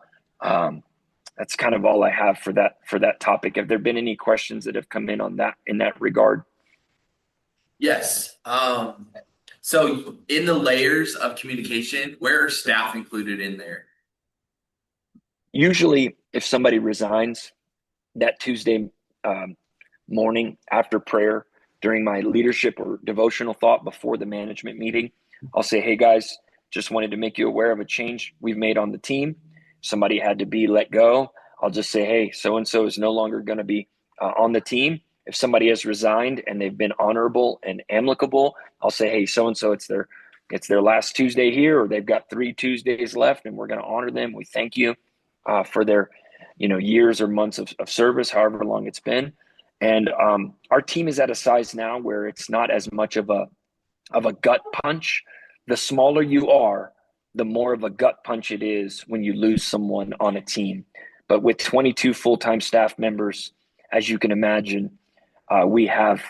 That's kind of all I have for that topic. Have there been any questions that have come in on that in that regard? Yes. So in the layers of communication, where are staff included in there? Usually, if somebody resigns that Tuesday morning after prayer during my leadership or devotional thought before the management meeting, I'll say, hey guys, just wanted to make you aware of a change we've made on the team. Somebody had to be let go. I'll just say, hey, so-and-so is no longer going to be on the team. If somebody has resigned and they've been honorable and amicable, I'll say, hey, so-and-so, it's their last Tuesday here, or they've got 3 Tuesdays left, and we're going to honor them. We thank you for their years or months of service, however long it's been. And our team is at a size now where it's not as much of a gut punch. The smaller you are, the more of a gut punch it is when you lose someone on a team. But with 22 full-time staff members, as you can imagine, we have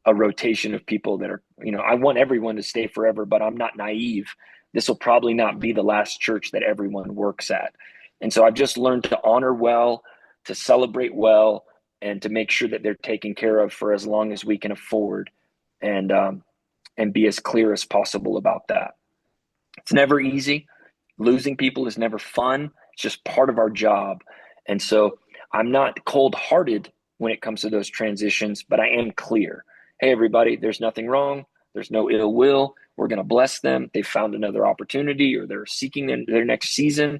a rotation of people that are, I want everyone to stay forever, but I'm not naive. This will probably not be the last church that everyone works at. And so I've just learned to honor well, to celebrate well, and to make sure that they're taken care of for as long as we can afford, and be as clear as possible about that. It's never easy. Losing people is never fun. It's just part of our job. And so I'm not cold-hearted when it comes to those transitions, but I am clear. Hey, everybody, there's nothing wrong. There's no ill will. We're going to bless them. They found another opportunity, or they're seeking their next season,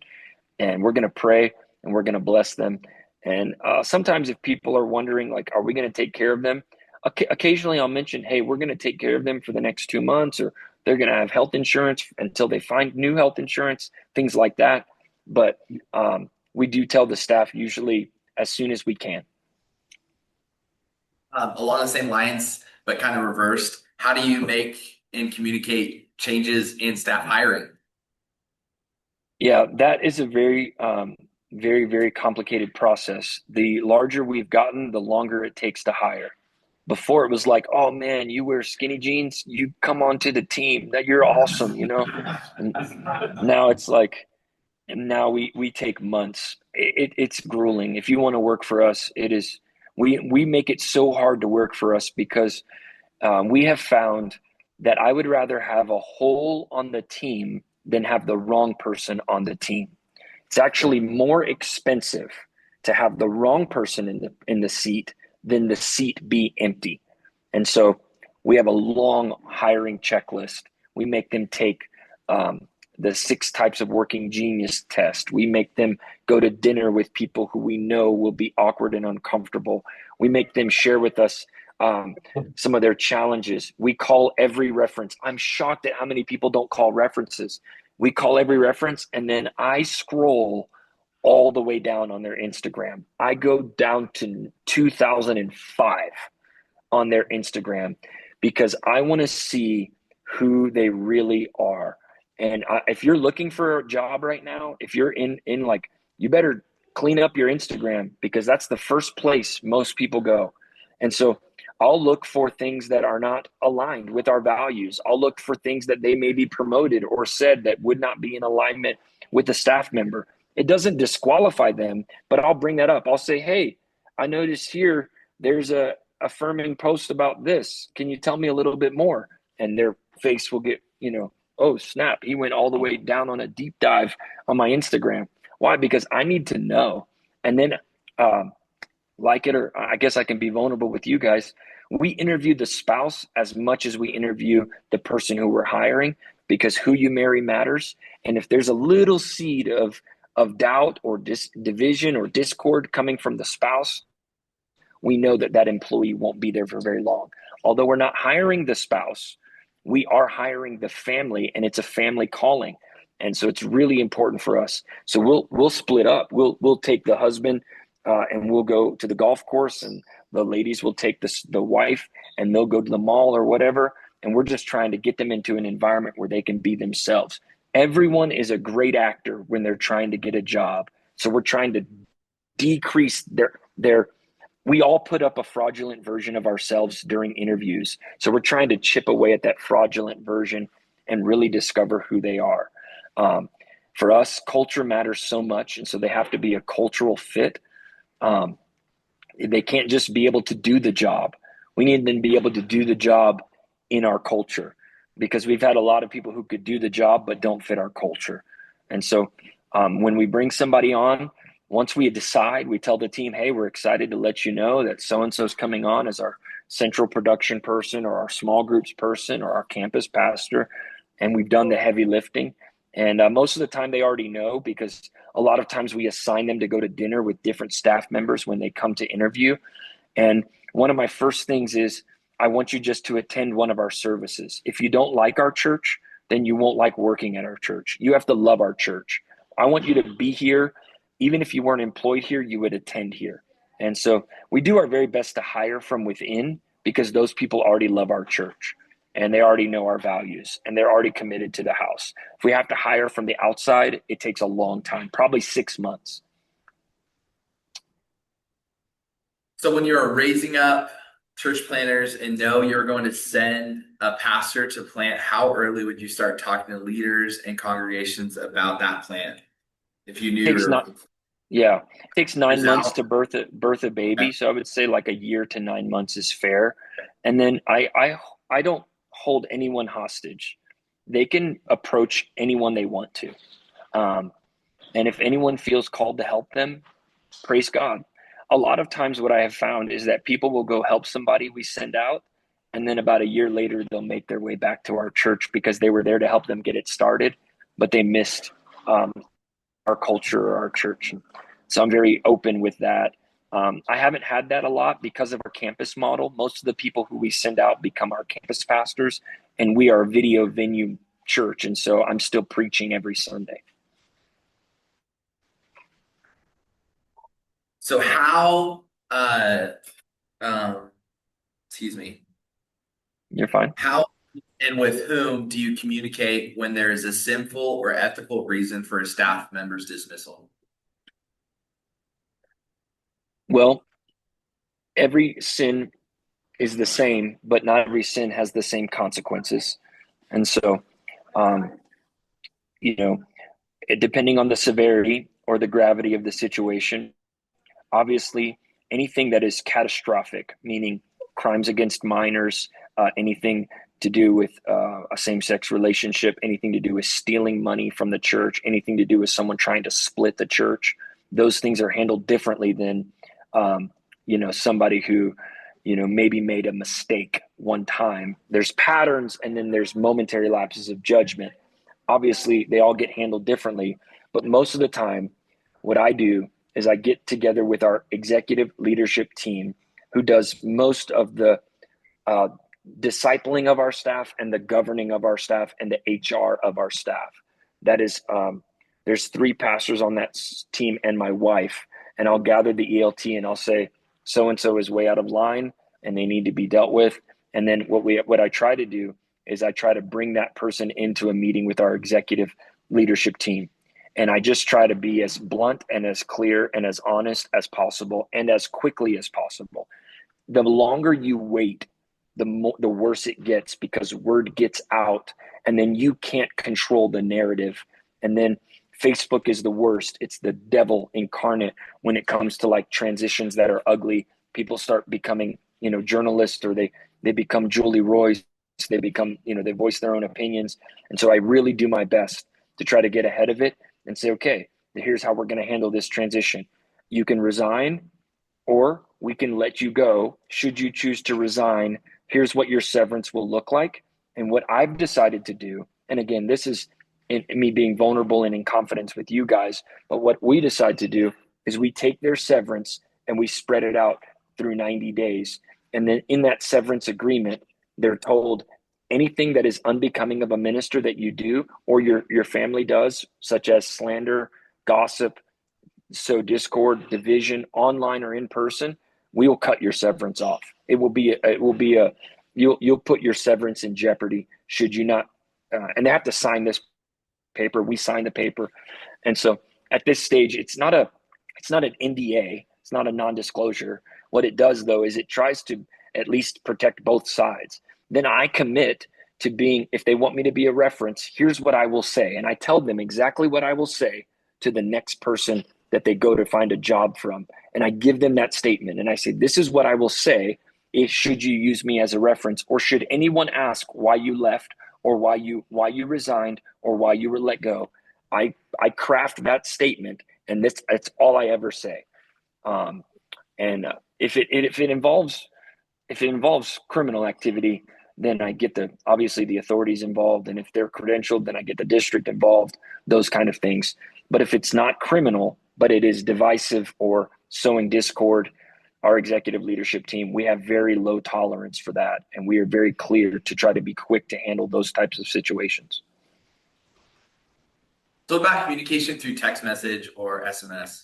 and we're going to pray and we're going to bless them. And sometimes if people are wondering, like, are we going to take care of them? Occasionally I'll mention, hey, we're going to take care of them for the next 2 months, or they're going to have health insurance until they find new health insurance, things like that. But we do tell the staff usually as soon as we can. Along the same lines, but kind of reversed, how do you make and communicate changes in staff hiring? Yeah, that is a very, very, very complicated process. The larger we've gotten, the longer it takes to hire. Before it was like, oh man, you wear skinny jeans, you come onto the team, that you're awesome, And now it's like, and now we take months. It's grueling. If you want to work for us, it is. We make it so hard to work for us because we have found that I would rather have a hole on the team than have the wrong person on the team. It's actually more expensive to have the wrong person in the seat than the seat be empty. And so we have a long hiring checklist. We make them take the 6 types of working genius test. We make them go to dinner with people who we know will be awkward and uncomfortable. We make them share with us some of their challenges. We call every reference. I'm shocked at how many people don't call references. We call every reference, and then I scroll all the way down on their Instagram. I go down to 2005 on their Instagram because I want to see who they really are. And if you're looking for a job right now, if you're in like, you better clean up your Instagram because that's the first place most people go. And so I'll look for things that are not aligned with our values. I'll look for things that they may be promoted or said that would not be in alignment with the staff member. It doesn't disqualify them, but I'll bring that up. I'll say, hey, I noticed here there's a affirming post about this. Can you tell me a little bit more? And their face will get, oh, snap. He went all the way down on a deep dive on my Instagram. Why? Because I need to know. And then, like it, or I guess I can be vulnerable with you guys. We interview the spouse as much as we interview the person who we're hiring, because who you marry matters. And if there's a little seed of doubt or division or discord coming from the spouse, we know that that employee won't be there for very long. Although we're not hiring the spouse, we are hiring the family, and it's a family calling. And so it's really important for us. So we'll split up. We'll take the husband and we'll go to the golf course, and the ladies will take the wife, and they'll go to the mall or whatever. And we're just trying to get them into an environment where they can be themselves. Everyone is a great actor when they're trying to get a job. So we're trying to decrease their we all put up a fraudulent version of ourselves during interviews. So we're trying to chip away at that fraudulent version and really discover who they are. For us, culture matters so much. And so they have to be a cultural fit. They can't just be able to do the job. We need them to be able to do the job in our culture, because we've had a lot of people who could do the job but don't fit our culture. And so when we bring somebody on, once we decide, we tell the team, hey, we're excited to let you know that so-and-so is coming on as our central production person or our small groups person or our campus pastor. And we've done the heavy lifting. And most of the time they already know, because a lot of times we assign them to go to dinner with different staff members when they come to interview. And one of my first things is, I want you just to attend one of our services. If you don't like our church, then you won't like working at our church. You have to love our church. I want you to be here. Even if you weren't employed here, you would attend here. And so we do our very best to hire from within, because those people already love our church and they already know our values and they're already committed to the house. If we have to hire from the outside, it takes a long time, probably 6 months. So when you're raising up church planners and know you're going to send a pastor to plant, how early would you start talking to leaders and congregations about that plan? If you knew, it takes 9 months to birth a baby. So I would say like a year to 9 months is fair. And then I don't hold anyone hostage. They can approach anyone they want to. And if anyone feels called to help them, praise God. A lot of times what I have found is that people will go help somebody we send out, and then about a year later, they'll make their way back to our church because they were there to help them get it started, but they missed our culture or our church. So I'm very open with that. I haven't had that a lot because of our campus model. Most of the people who we send out become our campus pastors, and we are a video venue church. And so I'm still preaching every Sunday. So how, excuse me. You're fine. How and with whom do you communicate when there is a sinful or ethical reason for a staff member's dismissal? Well, every sin is the same, but not every sin has the same consequences. And so, depending on the severity or the gravity of the situation, obviously anything that is catastrophic, meaning crimes against minors, anything to do with a same-sex relationship, anything to do with stealing money from the church, anything to do with someone trying to split the church. Those things are handled differently than, somebody who, maybe made a mistake one time. There's patterns, and then there's momentary lapses of judgment. Obviously, they all get handled differently, but most of the time, what I do is I get together with our executive leadership team, who does most of the discipling of our staff and the governing of our staff and the HR of our staff. That is, there's 3 pastors on that team and my wife, and I'll gather the ELT and I'll say, so-and-so is way out of line and they need to be dealt with. And then what I try to do is I try to bring that person into a meeting with our executive leadership team. And I just try to be as blunt and as clear and as honest as possible and as quickly as possible. The longer you wait, the worse it gets, because word gets out and then you can't control the narrative. And then Facebook is the worst. It's the devil incarnate when it comes to like transitions that are ugly. People start becoming, journalists, or they become Julie Roys. They become, they voice their own opinions. And so I really do my best to try to get ahead of it and say, okay, here's how we're going to handle this transition. You can resign, or we can let you go. Should you choose to resign, here's what your severance will look like. And what I've decided to do, and again, this is me being vulnerable and in confidence with you guys, but what we decide to do is we take their severance and we spread it out through 90 days. And then in that severance agreement, they're told anything that is unbecoming of a minister that you do or your family does, such as slander, gossip, sow discord, division, online or in person, we will cut your severance off. You'll put your severance in jeopardy should you not, and they have to sign this paper. We sign the paper. And so at this stage, it's not an NDA. It's not a non-disclosure. What it does though, is it tries to at least protect both sides. Then I commit to being, if they want me to be a reference, here's what I will say. And I tell them exactly what I will say to the next person that they go to find a job from. And I give them that statement. And I say, this is what I will say should you use me as a reference, or should anyone ask why you left, or why you resigned, or why you were let go. I craft that statement, and that's all I ever say. If it involves criminal activity, then I get obviously the authorities involved. And if they're credentialed, then I get the district involved, those kind of things. But if it's not criminal, but it is divisive or sowing discord, our executive leadership team, we have very low tolerance for that. And we are very clear to try to be quick to handle those types of situations. So about communication through text message or SMS?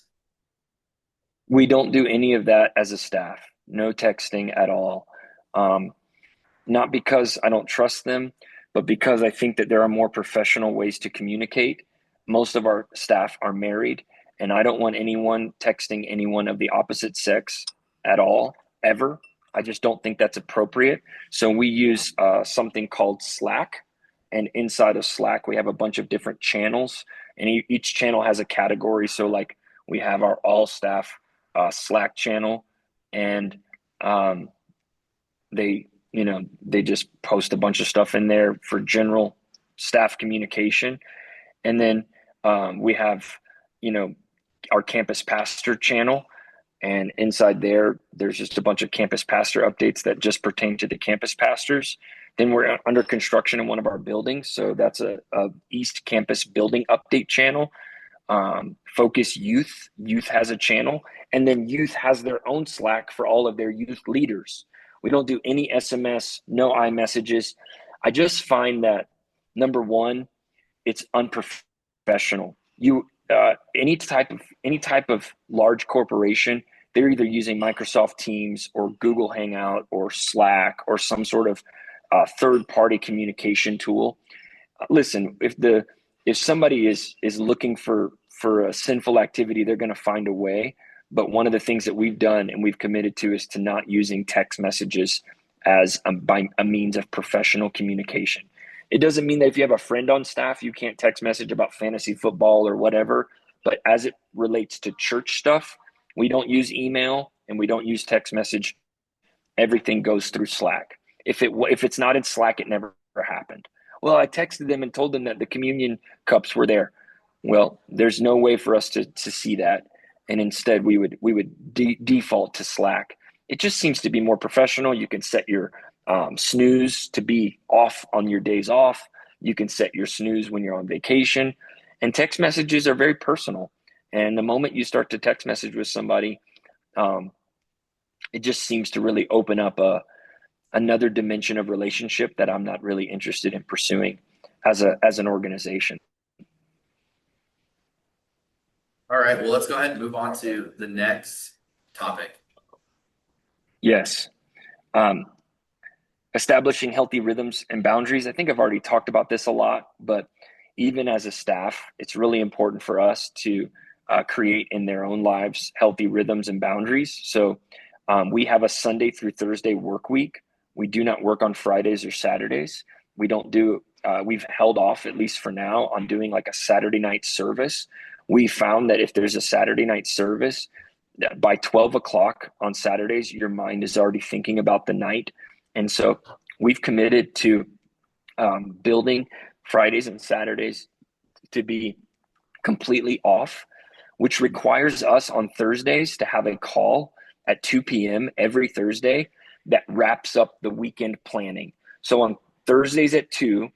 We don't do any of that as a staff. No texting at all. Not because I don't trust them, but because I think that there are more professional ways to communicate. Most of our staff are married, and I don't want anyone texting anyone of the opposite sex at all, ever. I just don't think that's appropriate. So we use something called Slack. And inside of Slack, we have a bunch of different channels, and each channel has a category. So like we have our all staff Slack channel, and they just post a bunch of stuff in there for general staff communication. And then we have, our campus pastor channel, and inside there's just a bunch of campus pastor updates that just pertain to the campus pastors. Then we're under construction in one of our buildings. So that's a East Campus building update channel. Focus Youth has a channel, and then Youth has their own Slack for all of their youth leaders. We don't do any SMS, no iMessages. I just find that, number one, it's unprofessional. Any type of large corporation, they're either using Microsoft Teams or Google Hangout or Slack or some sort of third-party communication tool. Listen, if somebody is looking for a sinful activity, they're going to find a way. But one of the things that we've done and we've committed to is to not using text messages as by a means of professional communication. It doesn't mean that if you have a friend on staff, you can't text message about fantasy football or whatever. But as it relates to church stuff, we don't use email and we don't use text message, everything goes through Slack. If it's not in Slack, it never happened. Well, I texted them and told them that the communion cups were there. Well, there's no way for us to see that, and instead we would default to Slack. It just seems to be more professional. You can set your snooze to be off on your days off. You can set your snooze when you're on vacation, and text messages are very personal. And the moment you start to text message with somebody, it just seems to really open up another dimension of relationship that I'm not really interested in pursuing as an organization. All right, well, let's go ahead and move on to the next topic. Yes. Establishing healthy rhythms and boundaries. I think I've already talked about this a lot, but even as a staff, it's really important for us to create in their own lives healthy rhythms and boundaries. So we have a Sunday through Thursday work week. We do not work on Fridays or Saturdays. We don't do, we've held off, at least for now, on doing like a Saturday night service. We found that if there's a Saturday night service, by 12 o'clock on Saturdays, your mind is already thinking about the night. And so we've committed to building Fridays and Saturdays to be completely off, which requires us on Thursdays to have a call at 2 p.m. every Thursday that wraps up the weekend planning. So on Thursdays at 2,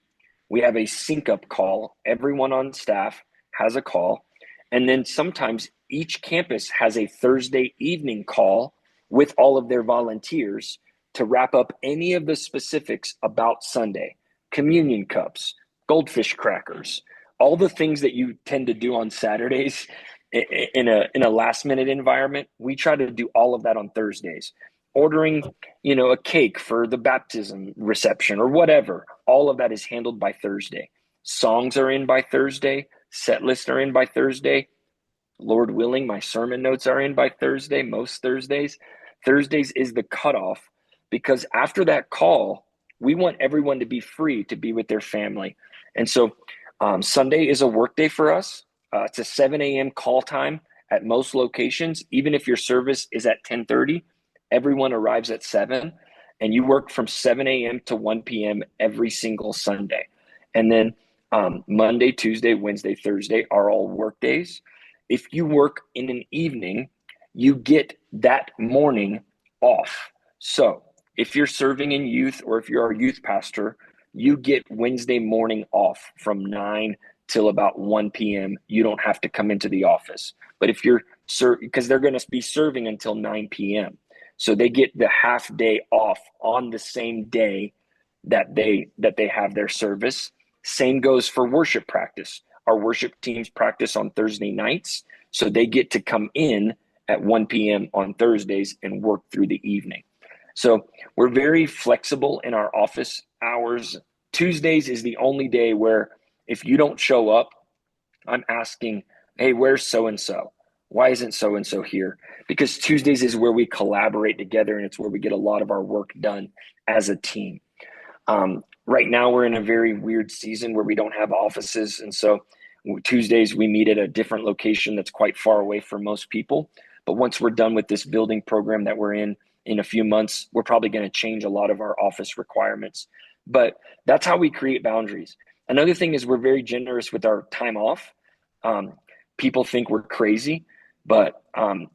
we have a sync up call. Everyone on staff has a call. And then sometimes each campus has a Thursday evening call with all of their volunteers to wrap up any of the specifics about Sunday, communion cups, goldfish crackers, all the things that you tend to do on Saturdays in a last minute environment. We try to do all of that on Thursdays. Ordering, a cake for the baptism reception or whatever, all of that is handled by Thursday. Songs are in by Thursday. Set lists are in by Thursday. Lord willing, my sermon notes are in by Thursday, most Thursdays. Thursdays is the cutoff because after that call, we want everyone to be free to be with their family. And so Sunday is a work day for us. It's a 7 a.m. call time at most locations. Even if your service is at 10:30, everyone arrives at 7, and you work from 7 a.m. to 1 p.m. every single Sunday. And then Monday, Tuesday, Wednesday, Thursday are all work days. If you work in an evening, you get that morning off. So if you're serving in youth or if you're a youth pastor, you get Wednesday morning off from 9 till about 1 p.m. You don't have to come into the office. But if you're because they're going to be serving until 9 p.m. So they get the half day off on the same day that they have their service. Same goes for worship practice. Our worship teams practice on Thursday nights, so they get to come in at 1 p.m. on Thursdays and work through the evening. So we're very flexible in our office hours. Tuesdays is the only day where if you don't show up, I'm asking, hey, where's so-and-so? Why isn't so-and-so here? Because Tuesdays is where we collaborate together, and it's where we get a lot of our work done as a team. Right now, we're in a very weird season where we don't have offices. And so Tuesdays, we meet at a different location that's quite far away from most people. But once we're done with this building program that we're in a few months, we're probably going to change a lot of our office requirements. But that's how we create boundaries. Another thing is we're very generous with our time off. People think we're crazy, but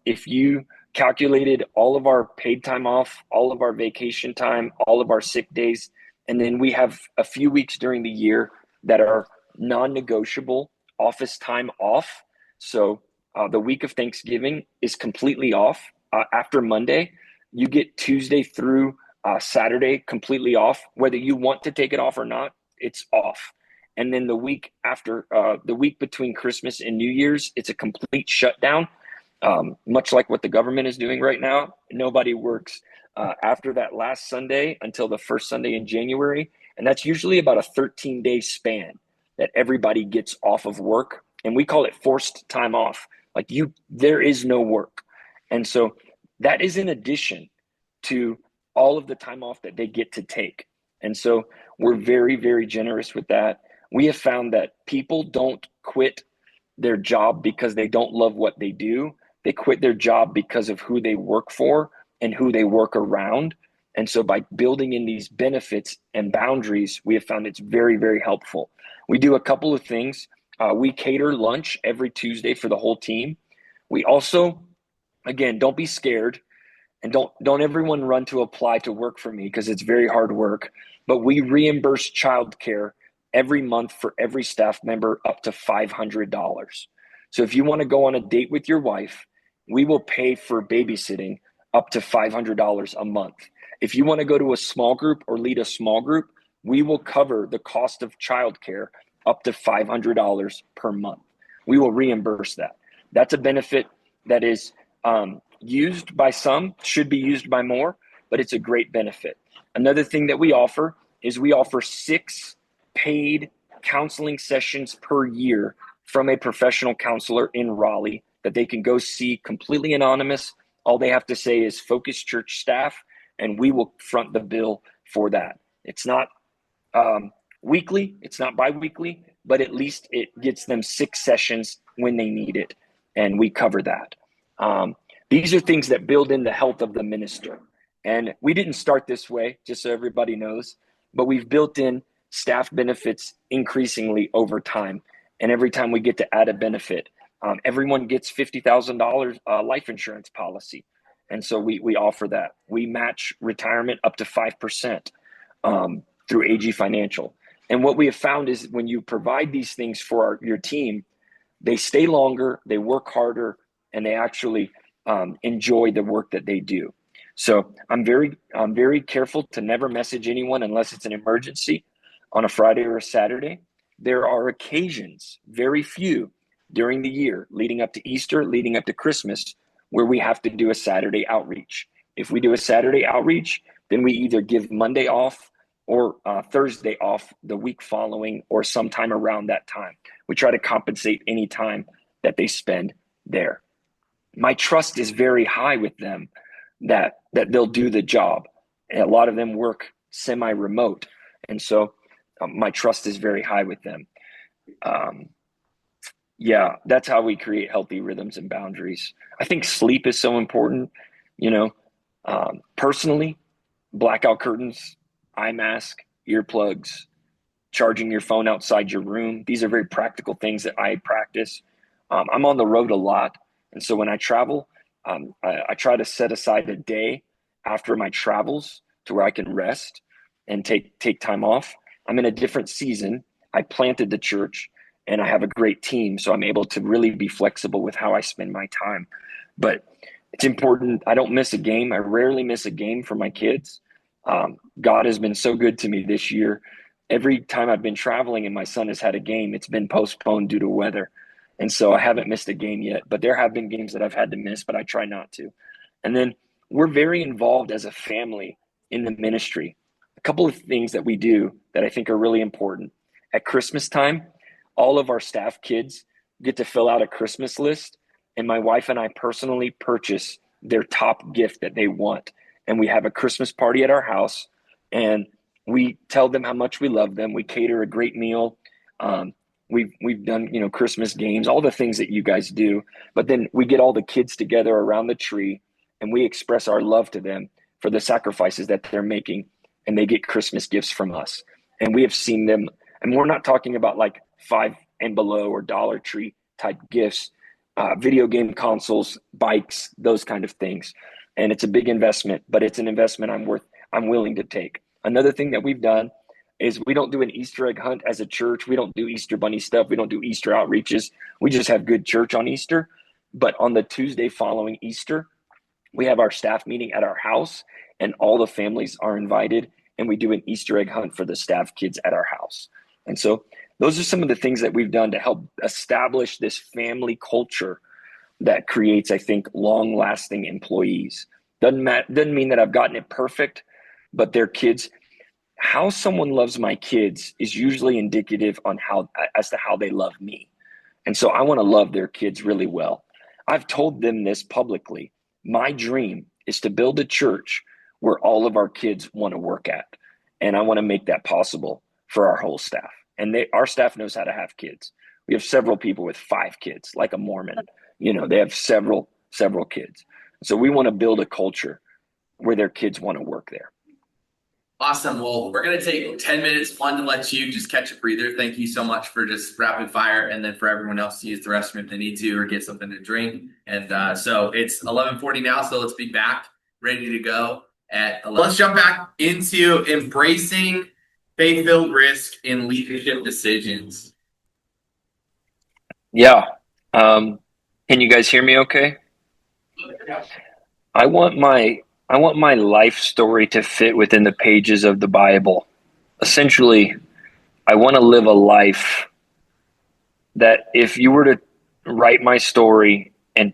if you calculated all of our paid time off, all of our vacation time, all of our sick days, and then we have a few weeks during the year that are non-negotiable office time off. So the week of Thanksgiving is completely off. After Monday, you get Tuesday through Saturday completely off. Whether you want to take it off or not, it's off. And then the week after, the week between Christmas and New Year's, it's a complete shutdown, much like what the government is doing right now. Nobody works after that last Sunday until the first Sunday in January. And that's usually about a 13-day span that everybody gets off of work. And we call it forced time off. Like there is no work. And so that is in addition to all of the time off that they get to take. And so we're very, very generous with that. We have found that people don't quit their job because they don't love what they do. They quit their job because of who they work for and who they work around. And so by building in these benefits and boundaries, we have found it's very, very helpful. We do a couple of things. We cater lunch every Tuesday for the whole team. We also, again, don't be scared, and don't everyone run to apply to work for me, because it's very hard work. But we reimburse childcare every month for every staff member up to $500. So if you want to go on a date with your wife, we will pay for babysitting up to $500 a month. If you want to go to a small group or lead a small group, we will cover the cost of childcare up to $500 per month. We will reimburse that. That's a benefit that is used by some, should be used by more, but it's a great benefit. Another thing that we offer is we offer 6 paid counseling sessions per year from a professional counselor in Raleigh that they can go see completely anonymous. All they have to say is Focus Church staff, and we will front the bill for that. It's not weekly, it's not bi-weekly, but at least it gets them 6 sessions when they need it, and we cover that. These are things that build in the health of the minister. And we didn't start this way, just so everybody knows, but we've built in staff benefits increasingly over time. And every time we get to add a benefit, everyone gets $50,000 life insurance policy. And so we offer that. We match retirement up to 5% through AG Financial. And what we have found is when you provide these things for your team, they stay longer, they work harder, and they actually enjoy the work that they do. So I'm very careful to never message anyone unless it's an emergency on a Friday or a Saturday. There are occasions, very few, during the year, leading up to Easter, leading up to Christmas, where we have to do a Saturday outreach. If we do a Saturday outreach, then we either give Monday off or Thursday off the week following, or sometime around that time. We try to compensate any time that they spend there. My trust is very high with them that they'll do the job. And a lot of them work semi-remote. And so my trust is very high with them. Yeah, that's how we create healthy rhythms and boundaries. I think sleep is so important. Personally, blackout curtains, eye mask, earplugs, charging your phone outside your room. These are very practical things that I practice. I'm on the road a lot. And so when I travel, I try to set aside a day after my travels to where I can rest and take time off. I'm in a different season. I planted the church and I have a great team, so I'm able to really be flexible with how I spend my time. But it's important. I don't miss a game. I rarely miss a game for my kids. God has been so good to me this year. Every time I've been traveling and my son has had a game, it's been postponed due to weather. And so I haven't missed a game yet, but there have been games that I've had to miss, but I try not to. And then we're very involved as a family in the ministry. A couple of things that we do that I think are really important. At Christmas time, all of our staff kids get to fill out a Christmas list, and my wife and I personally purchase their top gift that they want. And we have a Christmas party at our house, and we tell them how much we love them. We cater a great meal. We've done, Christmas games, all the things that you guys do. But then we get all the kids together around the tree, and we express our love to them for the sacrifices that they're making, and they get Christmas gifts from us. And we have seen them, and we're not talking about like $5 and below or Dollar Tree type gifts, video game consoles, bikes, those kind of things. And it's a big investment, but it's an investment I'm willing to take. Another thing that we've done is we don't do an Easter egg hunt as a church. We don't do Easter bunny stuff. We don't do Easter outreaches. We just have good church on Easter. But on the Tuesday following Easter, we have our staff meeting at our house, and all the families are invited, and we do an Easter egg hunt for the staff kids at our house. And so those are some of the things that we've done to help establish this family culture that creates, I think, long-lasting employees. Doesn't mean that I've gotten it perfect, but their kids, how someone loves my kids is usually indicative as to how they love me. And so I want to love their kids really well. I've told them this publicly. My dream is to build a church where all of our kids want to work at. And I want to make that possible for our whole staff. And our staff knows how to have kids. We have several people with 5 kids, like a Mormon. They have several several kids. So we want to build a culture where their kids want to work there. Awesome. Well, we're going to take 10 minutes, one, to let you just catch a breather. Thank you so much for just rapid fire, and then for everyone else to use the restroom if they need to or get something to drink. And so it's 11:40 now, so let's be back ready to go at 11. Let's jump back into embracing faith-filled risk in leadership decisions. Yeah. Can you guys hear me okay? I want my life story to fit within the pages of the Bible. Essentially, I want to live a life that if you were to write my story and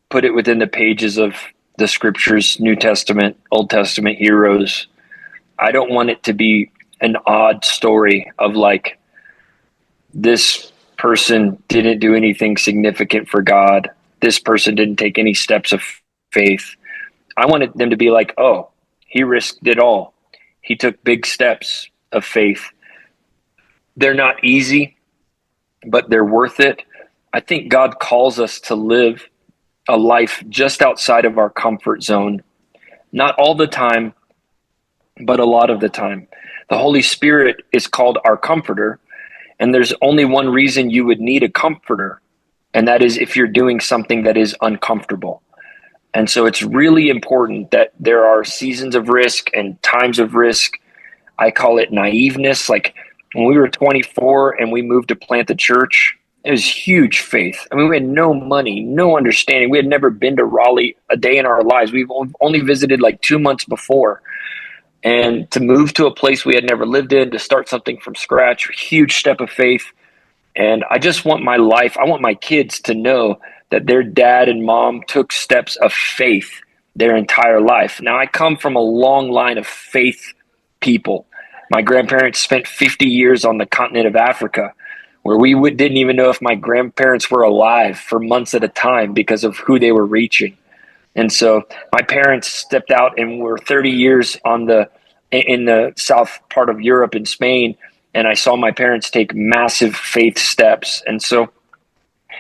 put it within the pages of the scriptures, New Testament, Old Testament heroes, I don't want it to be an odd story of like, this person didn't do anything significant for God. This person didn't take any steps of faith. I wanted them to be like, oh, he risked it all. He took big steps of faith. They're not easy, but they're worth it. I think God calls us to live a life just outside of our comfort zone. Not all the time, but a lot of the time. The Holy Spirit is called our comforter, and there's only one reason you would need a comforter, and that is if you're doing something that is uncomfortable. And so it's really important that there are seasons of risk and times of risk. I call it naiveness. Like when we were 24 and we moved to plant the church, it was huge faith. I mean, we had no money, no understanding. We had never been to Raleigh a day in our lives. We've only visited like 2 months before. And to move to a place we had never lived in, to start something from scratch, a huge step of faith. And I just want my life, I want my kids to know that their dad and mom took steps of faith their entire life. Now, I come from a long line of faith people. My grandparents spent 50 years on the continent of Africa, where we didn't even know if my grandparents were alive for months at a time because of who they were reaching. And so my parents stepped out and were 30 years in the south part of Europe in Spain, and I saw my parents take massive faith steps. And so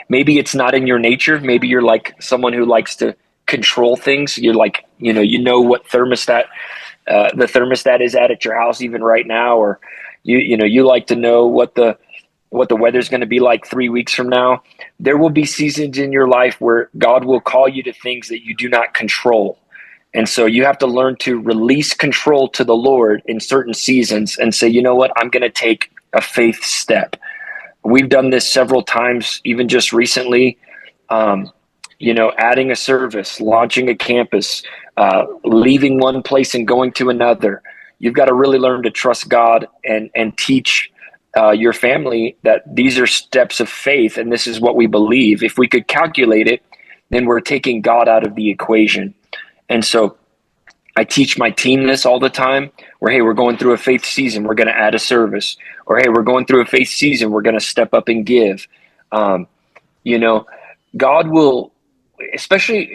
maybe it's not in your nature. Maybe you're like someone who likes to control things. You're like, you know what thermostat the thermostat is at your house even right now, or you like to know what the weather's going to be like 3 weeks from now. There will be seasons in your life where God will call you to things that you do not control. And so you have to learn to release control to the Lord in certain seasons and say, you know what, I'm going to take a faith step. We've done this several times, even just recently, adding a service, launching a campus, leaving one place and going to another. You've got to really learn to trust God and teach your family that these are steps of faith and this is what we believe. If we could calculate it, then we're taking God out of the equation. And so I teach my team this all the time, where, hey, we're going through a faith season, we're going to add a service. Or, hey, we're going through a faith season, we're going to step up and give. God will, especially,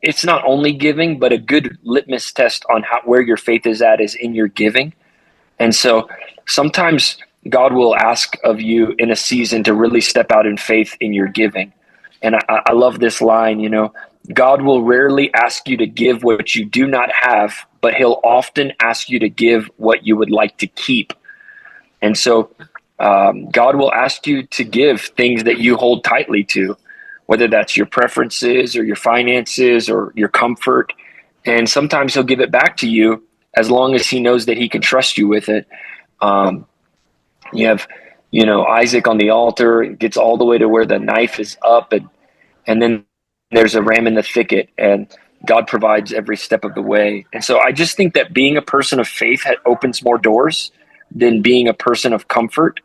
it's not only giving, but a good litmus test on where your faith is at is in your giving. And so sometimes God will ask of you in a season to really step out in faith in your giving. And I love this line, God will rarely ask you to give what you do not have, but he'll often ask you to give what you would like to keep. And so God will ask you to give things that you hold tightly to, whether that's your preferences or your finances or your comfort. And sometimes he'll give it back to you as long as he knows that he can trust you with it. You have, Isaac on the altar, gets all the way to where the knife is up, and then there's a ram in the thicket, and God provides every step of the way. And so I just think that being a person of faith opens more doors than being a person of comfort.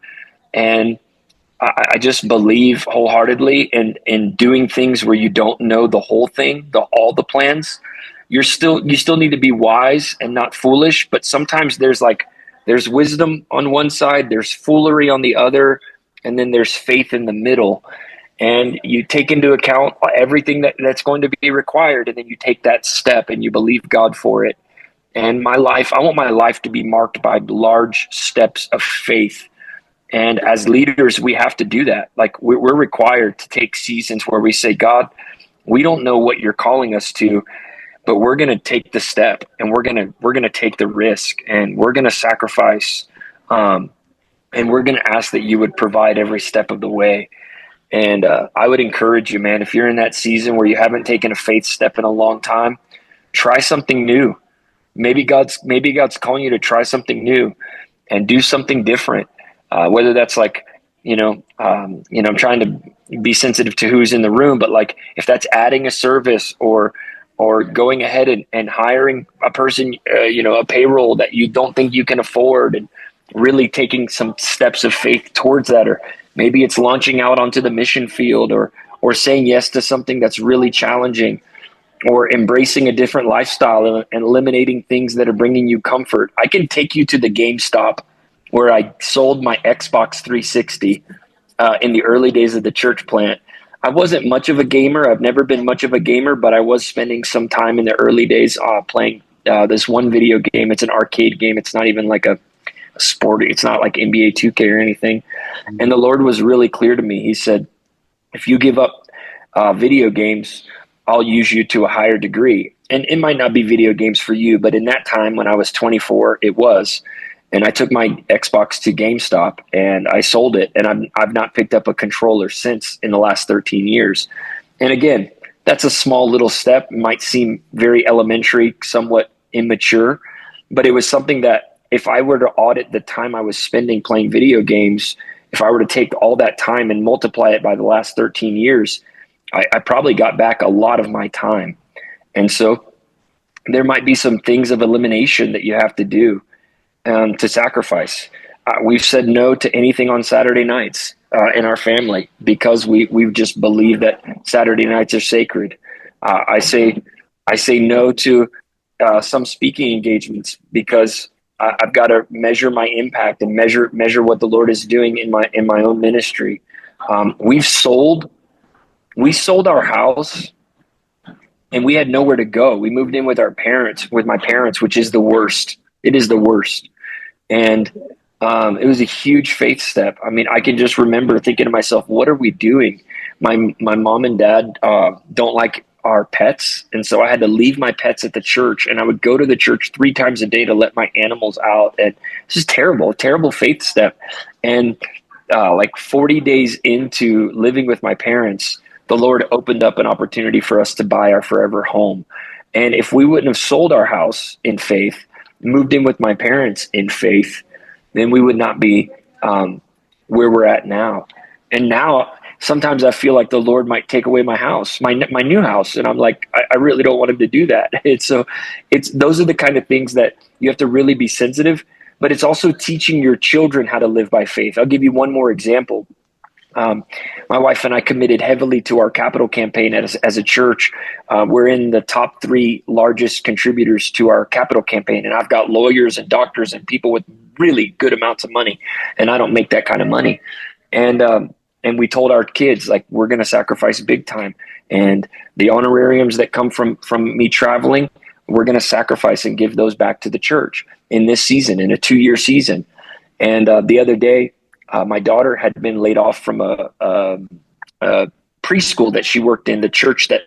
And I just believe wholeheartedly in doing things where you don't know the whole thing, all the plans. You still need to be wise and not foolish, but sometimes there's wisdom on one side, there's foolery on the other, and then there's faith in the middle. And you take into account everything that's going to be required, and then you take that step and you believe God for it. And I want my life to be marked by large steps of faith. And as leaders, we have to do that. Like we're required to take seasons where we say, God, We don't know what you're calling us to, but we're going to take the step, and we're going to take the risk, and we're going to sacrifice. And we're going to ask that you would provide every step of the way. And I would encourage you, man, if you're in that season where you haven't taken a faith step in a long time, try something new. Maybe God's calling you to try something new and do something different. Whether that's like, I'm trying to be sensitive to who's in the room, but like if that's adding a service or going ahead and hiring a person, a payroll that you don't think you can afford, and really taking some steps of faith towards that. Or maybe it's launching out onto the mission field, or saying yes to something that's really challenging, or embracing a different lifestyle and eliminating things that are bringing you comfort. I can take you to the GameStop where I sold my Xbox 360 in the early days of the church plant. I wasn't much of a gamer. I've never been much of a gamer, but I was spending some time in the early days playing this one video game. It's an arcade game. It's not even like a sport. It's not like NBA 2K or anything. And the Lord was really clear to me. He said, if you give up video games, I'll use you to a higher degree. And it might not be video games for you, but in that time when I was 24, it was. And I took my Xbox to GameStop and I sold it. And I've not picked up a controller since in the last 13 years. And again, that's a small little step. It might seem very elementary, somewhat immature, but it was something that if I were to audit the time I was spending playing video games, if I were to take all that time and multiply it by the last 13 years, I probably got back a lot of my time. And so there might be some things of elimination that you have to do to sacrifice. We've said no to anything on Saturday nights in our family because we've just believed that Saturday nights are sacred. I say no to some speaking engagements because I've got to measure my impact and measure what the Lord is doing in my own ministry. We sold our house and we had nowhere to go. We moved in with my parents, which is the worst. It is the worst. And it was a huge faith step. I mean, I can just remember thinking to myself, what are we doing? My mom and dad don't like our pets. And so I had to leave my pets at the church, and I would go to the church 3 times a day to let my animals out. And this is terrible faith step. And like 40 days into living with my parents, the Lord opened up an opportunity for us to buy our forever home. And if we wouldn't have sold our house in faith, moved in with my parents in faith, then we would not be where we're at now. And now sometimes I feel like the Lord might take away my house, my new house. And I'm like, I really don't want him to do that. Those are the kind of things that you have to really be sensitive, but it's also teaching your children how to live by faith. I'll give you one more example. My wife and I committed heavily to our capital campaign as a church. We're in the top 3 largest contributors to our capital campaign. And I've got lawyers and doctors and people with really good amounts of money. And I don't make that kind of money. And we told our kids, like, we're going to sacrifice big time. And the honorariums that come from me traveling, we're going to sacrifice and give those back to the church in this season, in a 2-year season. And the other day, my daughter had been laid off from a preschool that she worked in. The church that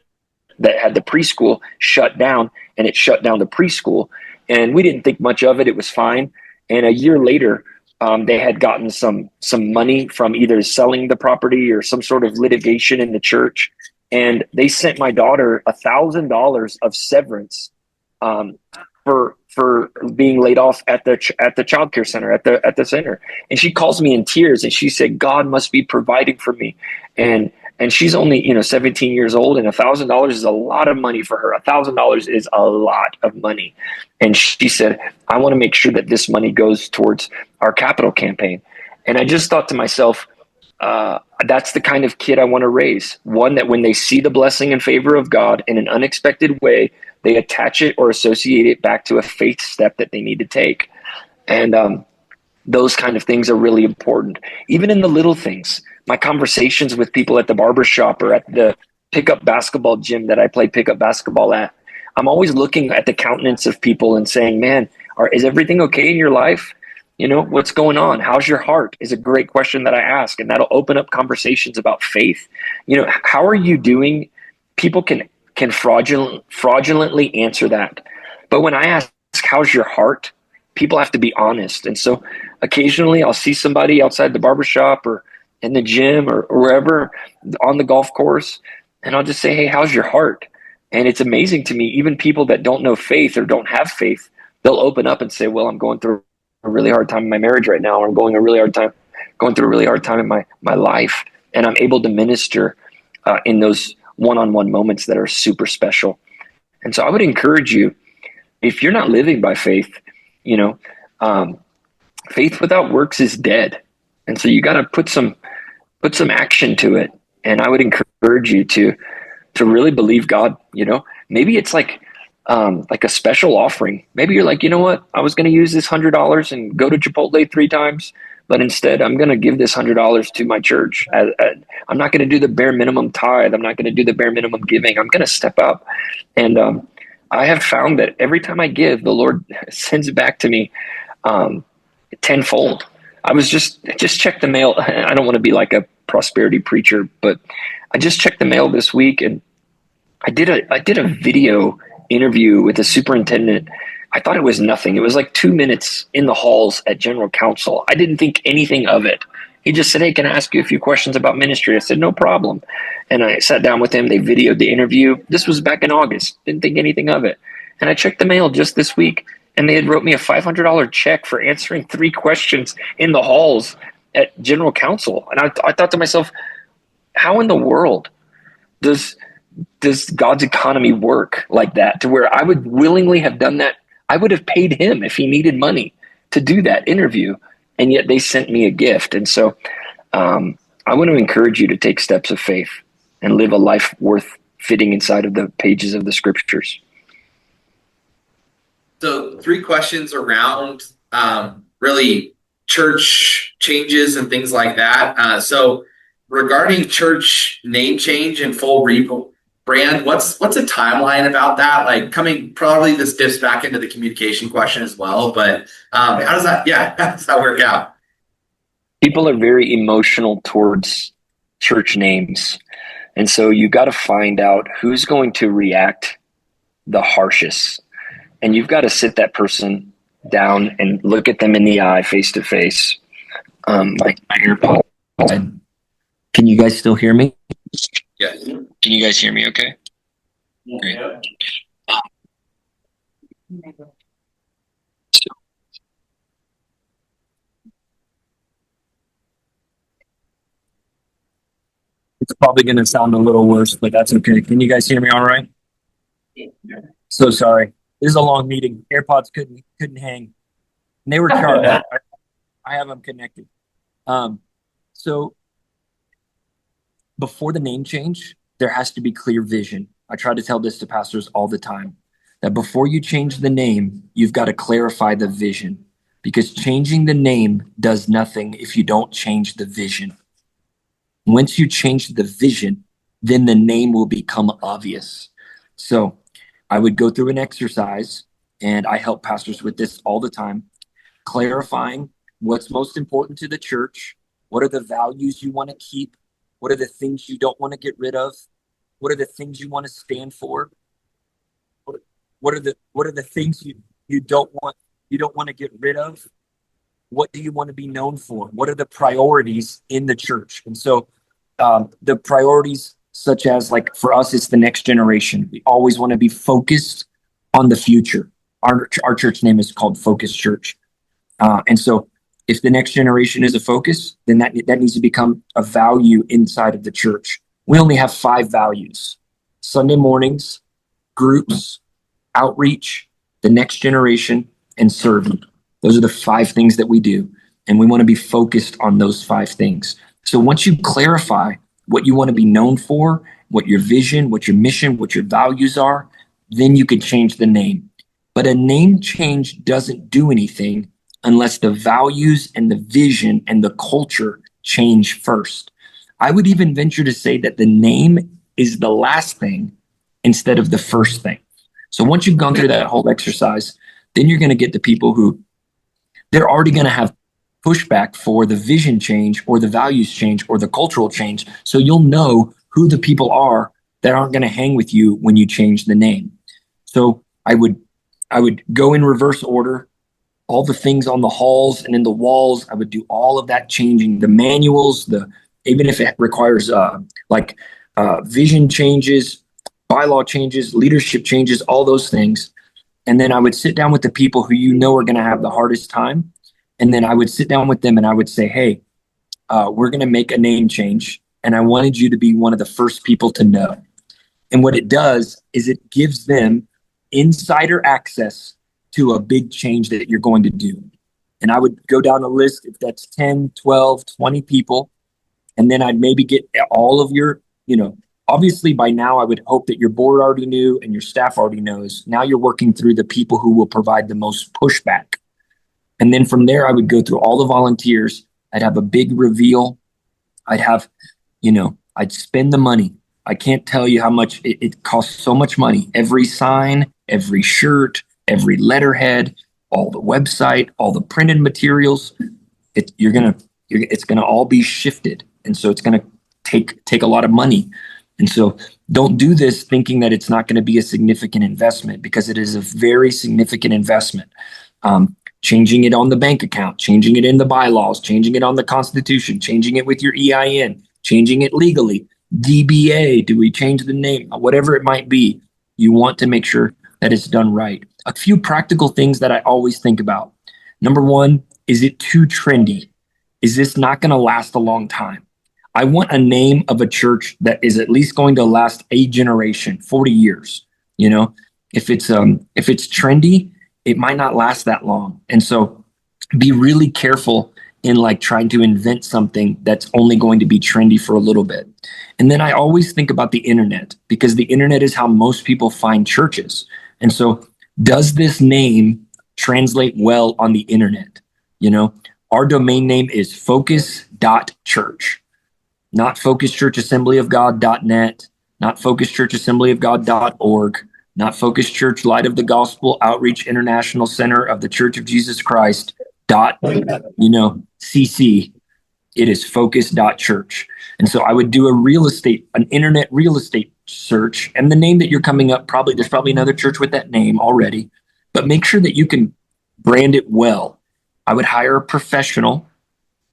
had the preschool shut down, and it shut down the preschool. And we didn't think much of it. It was fine. And a year later, they had gotten some money from either selling the property or some sort of litigation in the church. And they sent my daughter $1,000 of severance for being laid off at the childcare center, at the center. And she calls me in tears and she said, God must be providing for me. And she's only, 17 years old, and $1,000 is a lot of money for her. $1,000 is a lot of money. And she said, I want to make sure that this money goes towards our capital campaign. And I just thought to myself, that's the kind of kid I want to raise. One that when they see the blessing and favor of God in an unexpected way, they attach it or associate it back to a faith step that they need to take. And those kind of things are really important. Even in the little things, my conversations with people at the barbershop or at the pickup basketball gym that I play pickup basketball at, I'm always looking at the countenance of people and saying, man, is everything okay in your life? What's going on? How's your heart? Is a great question that I ask. And that'll open up conversations about faith. How are you doing people can fraudulently answer that. But when I ask, how's your heart? People have to be honest. And so occasionally I'll see somebody outside the barbershop or in the gym or wherever on the golf course, and I'll just say, hey, how's your heart? And it's amazing to me, even people that don't know faith or don't have faith, they'll open up and say, well, I'm going through a really hard time in my marriage right now, or I'm going through a really hard time in my life. And I'm able to minister in those one-on-one moments that are super special. And so I would encourage you, if you're not living by faith, faith without works is dead. And so you got to put some action to it. And I would encourage you to really believe God. Maybe it's like a special offering. Maybe you're like, you know what? I was going to use this $100 and go to Chipotle 3 times, but instead I'm going to give this $100 to my church. I'm not going to do the bare minimum tithe. I'm not going to do the bare minimum giving. I'm going to step up. And I have found that every time I give, the Lord sends it back to me tenfold. I was just checked the mail. I don't want to be like a prosperity preacher, but I just checked the mail this week, and I did a video interview with the superintendent. I thought it was nothing. It was like 2 minutes in the halls at General Council. I didn't think anything of it. He just said, hey, can I ask you a few questions about ministry? I said, no problem. And I sat down with him. They videoed the interview. This was back in August. Didn't think anything of it. And I checked the mail just this week, and they had wrote me a $500 check for answering 3 questions in the halls at General Council. And I thought to myself, how in the world does God's economy work like that, to where I would willingly have done that? I would have paid him if he needed money to do that interview. And yet they sent me a gift. And so I want to encourage you to take steps of faith and live a life worth fitting inside of the pages of the scriptures. So 3 questions around really church changes and things like that. So regarding church name change and full rebrand, what's a timeline about that? Like, coming, probably this dips back into the communication question as well, but how does that work out? People are very emotional towards church names. And so you got to find out who's going to react the harshest. And you've got to sit that person down and look at them in the eye, face to face. My AirPods. Can you guys still hear me? Yeah. Can you guys hear me okay? Great. It's probably going to sound a little worse, but that's okay. Can you guys hear me all right? So sorry. This is a long meeting. AirPods couldn't hang. And they were charged. I have them connected. So before the name change, there has to be clear vision. I try to tell this to pastors all the time, that before you change the name, you've got to clarify the vision, because changing the name does nothing if you don't change the vision. Once you change the vision, then the name will become obvious. So I would go through an exercise, and I help pastors with this all the time, clarifying what's most important to the church. What are the values you want to keep? What are the things you don't want to get rid of? What are the things you want to stand for? What are the things you don't want to get rid of? What do you want to be known for? What are the priorities in the church? And so the priorities, such as, like, for us, it's the next generation. We always want to be focused on the future. Our church name is called Focus Church. And so if the next generation is a focus, then that needs to become a value inside of the church. We only have 5 values: Sunday mornings, groups, outreach, the next generation, and serving. Those are the 5 things that we do. And we want to be focused on those 5 things. So once you clarify what you want to be known for, what your vision, what your mission, what your values are, then you can change the name. But a name change doesn't do anything unless the values and the vision and the culture change first. I would even venture to say that the name is the last thing instead of the first thing. So once you've gone through that whole exercise, then you're going to get the people who, they're already going to have pushback for the vision change or the values change or the cultural change. So you'll know who the people are that aren't going to hang with you when you change the name. So I would go in reverse order, all the things on the halls and in the walls. I would do all of that changing, the manuals, even if it requires vision changes, bylaw changes, leadership changes, all those things. And then I would sit down with the people who are going to have the hardest time. And then I would sit down with them and I would say, hey, we're going to make a name change. And I wanted you to be one of the first people to know. And what it does is it gives them insider access to a big change that you're going to do. And I would go down a list, if that's 10, 12, 20 people. And then I'd maybe get all of your, obviously by now I would hope that your board already knew and your staff already knows. Now you're working through the people who will provide the most pushback. And then from there, I would go through all the volunteers. I'd have a big reveal. I'd have, I'd spend the money. I can't tell you how much it costs. So much money. Every sign, every shirt, every letterhead, all the website, all the printed materials. It's gonna all be shifted, and so it's gonna take a lot of money. And so don't do this thinking that it's not going to be a significant investment, because it is a very significant investment. Changing it on the bank account, changing it in the bylaws, changing it on the Constitution, changing it with your EIN, changing it legally. DBA, do we change the name? Whatever it might be, you want to make sure that it's done right. A few practical things that I always think about. Number one, is it too trendy? Is this not going to last a long time? I want a name of a church that is at least going to last a generation, 40 years. If it's trendy, it might not last that long. And so be really careful in trying to invent something that's only going to be trendy for a little bit. And then I always think about the internet, because the internet is how most people find churches. And so does this name translate well on the internet? Our domain name is focus.church, not focuschurchassemblyofgod.net, not focuschurchassemblyofgod.org, not Focus Church Light of the Gospel Outreach International Center of the Church of Jesus Christ .cc. It is focus.church. And so I would do an internet real estate search, and the name that you're coming up, there's probably another church with that name already, but make sure that you can brand it well. I would hire a professional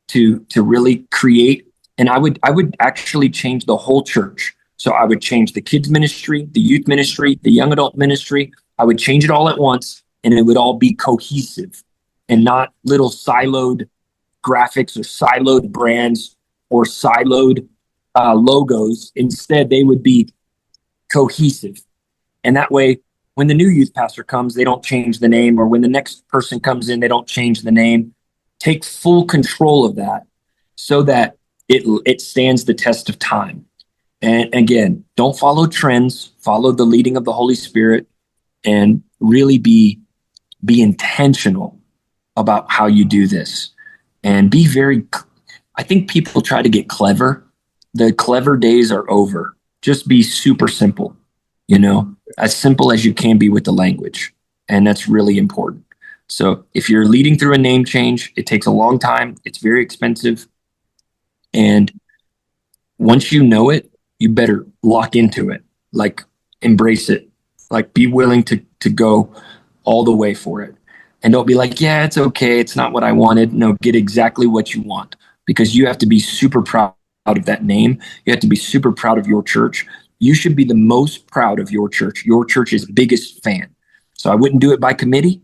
to really create, and I would actually change the whole church. So I would change the kids ministry, the youth ministry, the young adult ministry. I would change it all at once, and it would all be cohesive and not little siloed graphics or siloed brands or siloed logos. Instead, they would be cohesive. And that way, when the new youth pastor comes, they don't change the name, or when the next person comes in, they don't change the name. Take full control of that so that it stands the test of time. And again, don't follow trends, follow the leading of the Holy Spirit, and really be intentional about how you do this. And I think people try to get clever. The clever days are over. Just be super simple, as simple as you can be with the language. And that's really important. So if you're leading through a name change, it takes a long time. It's very expensive. And once you know it, you better lock into it, embrace it, be willing to go all the way for it. And don't be like, yeah, it's okay, it's not what I wanted. No, get exactly what you want, because you have to be super proud of that name. You have to be super proud of your church. You should be the most proud of your church's biggest fan. So I wouldn't do it by committee.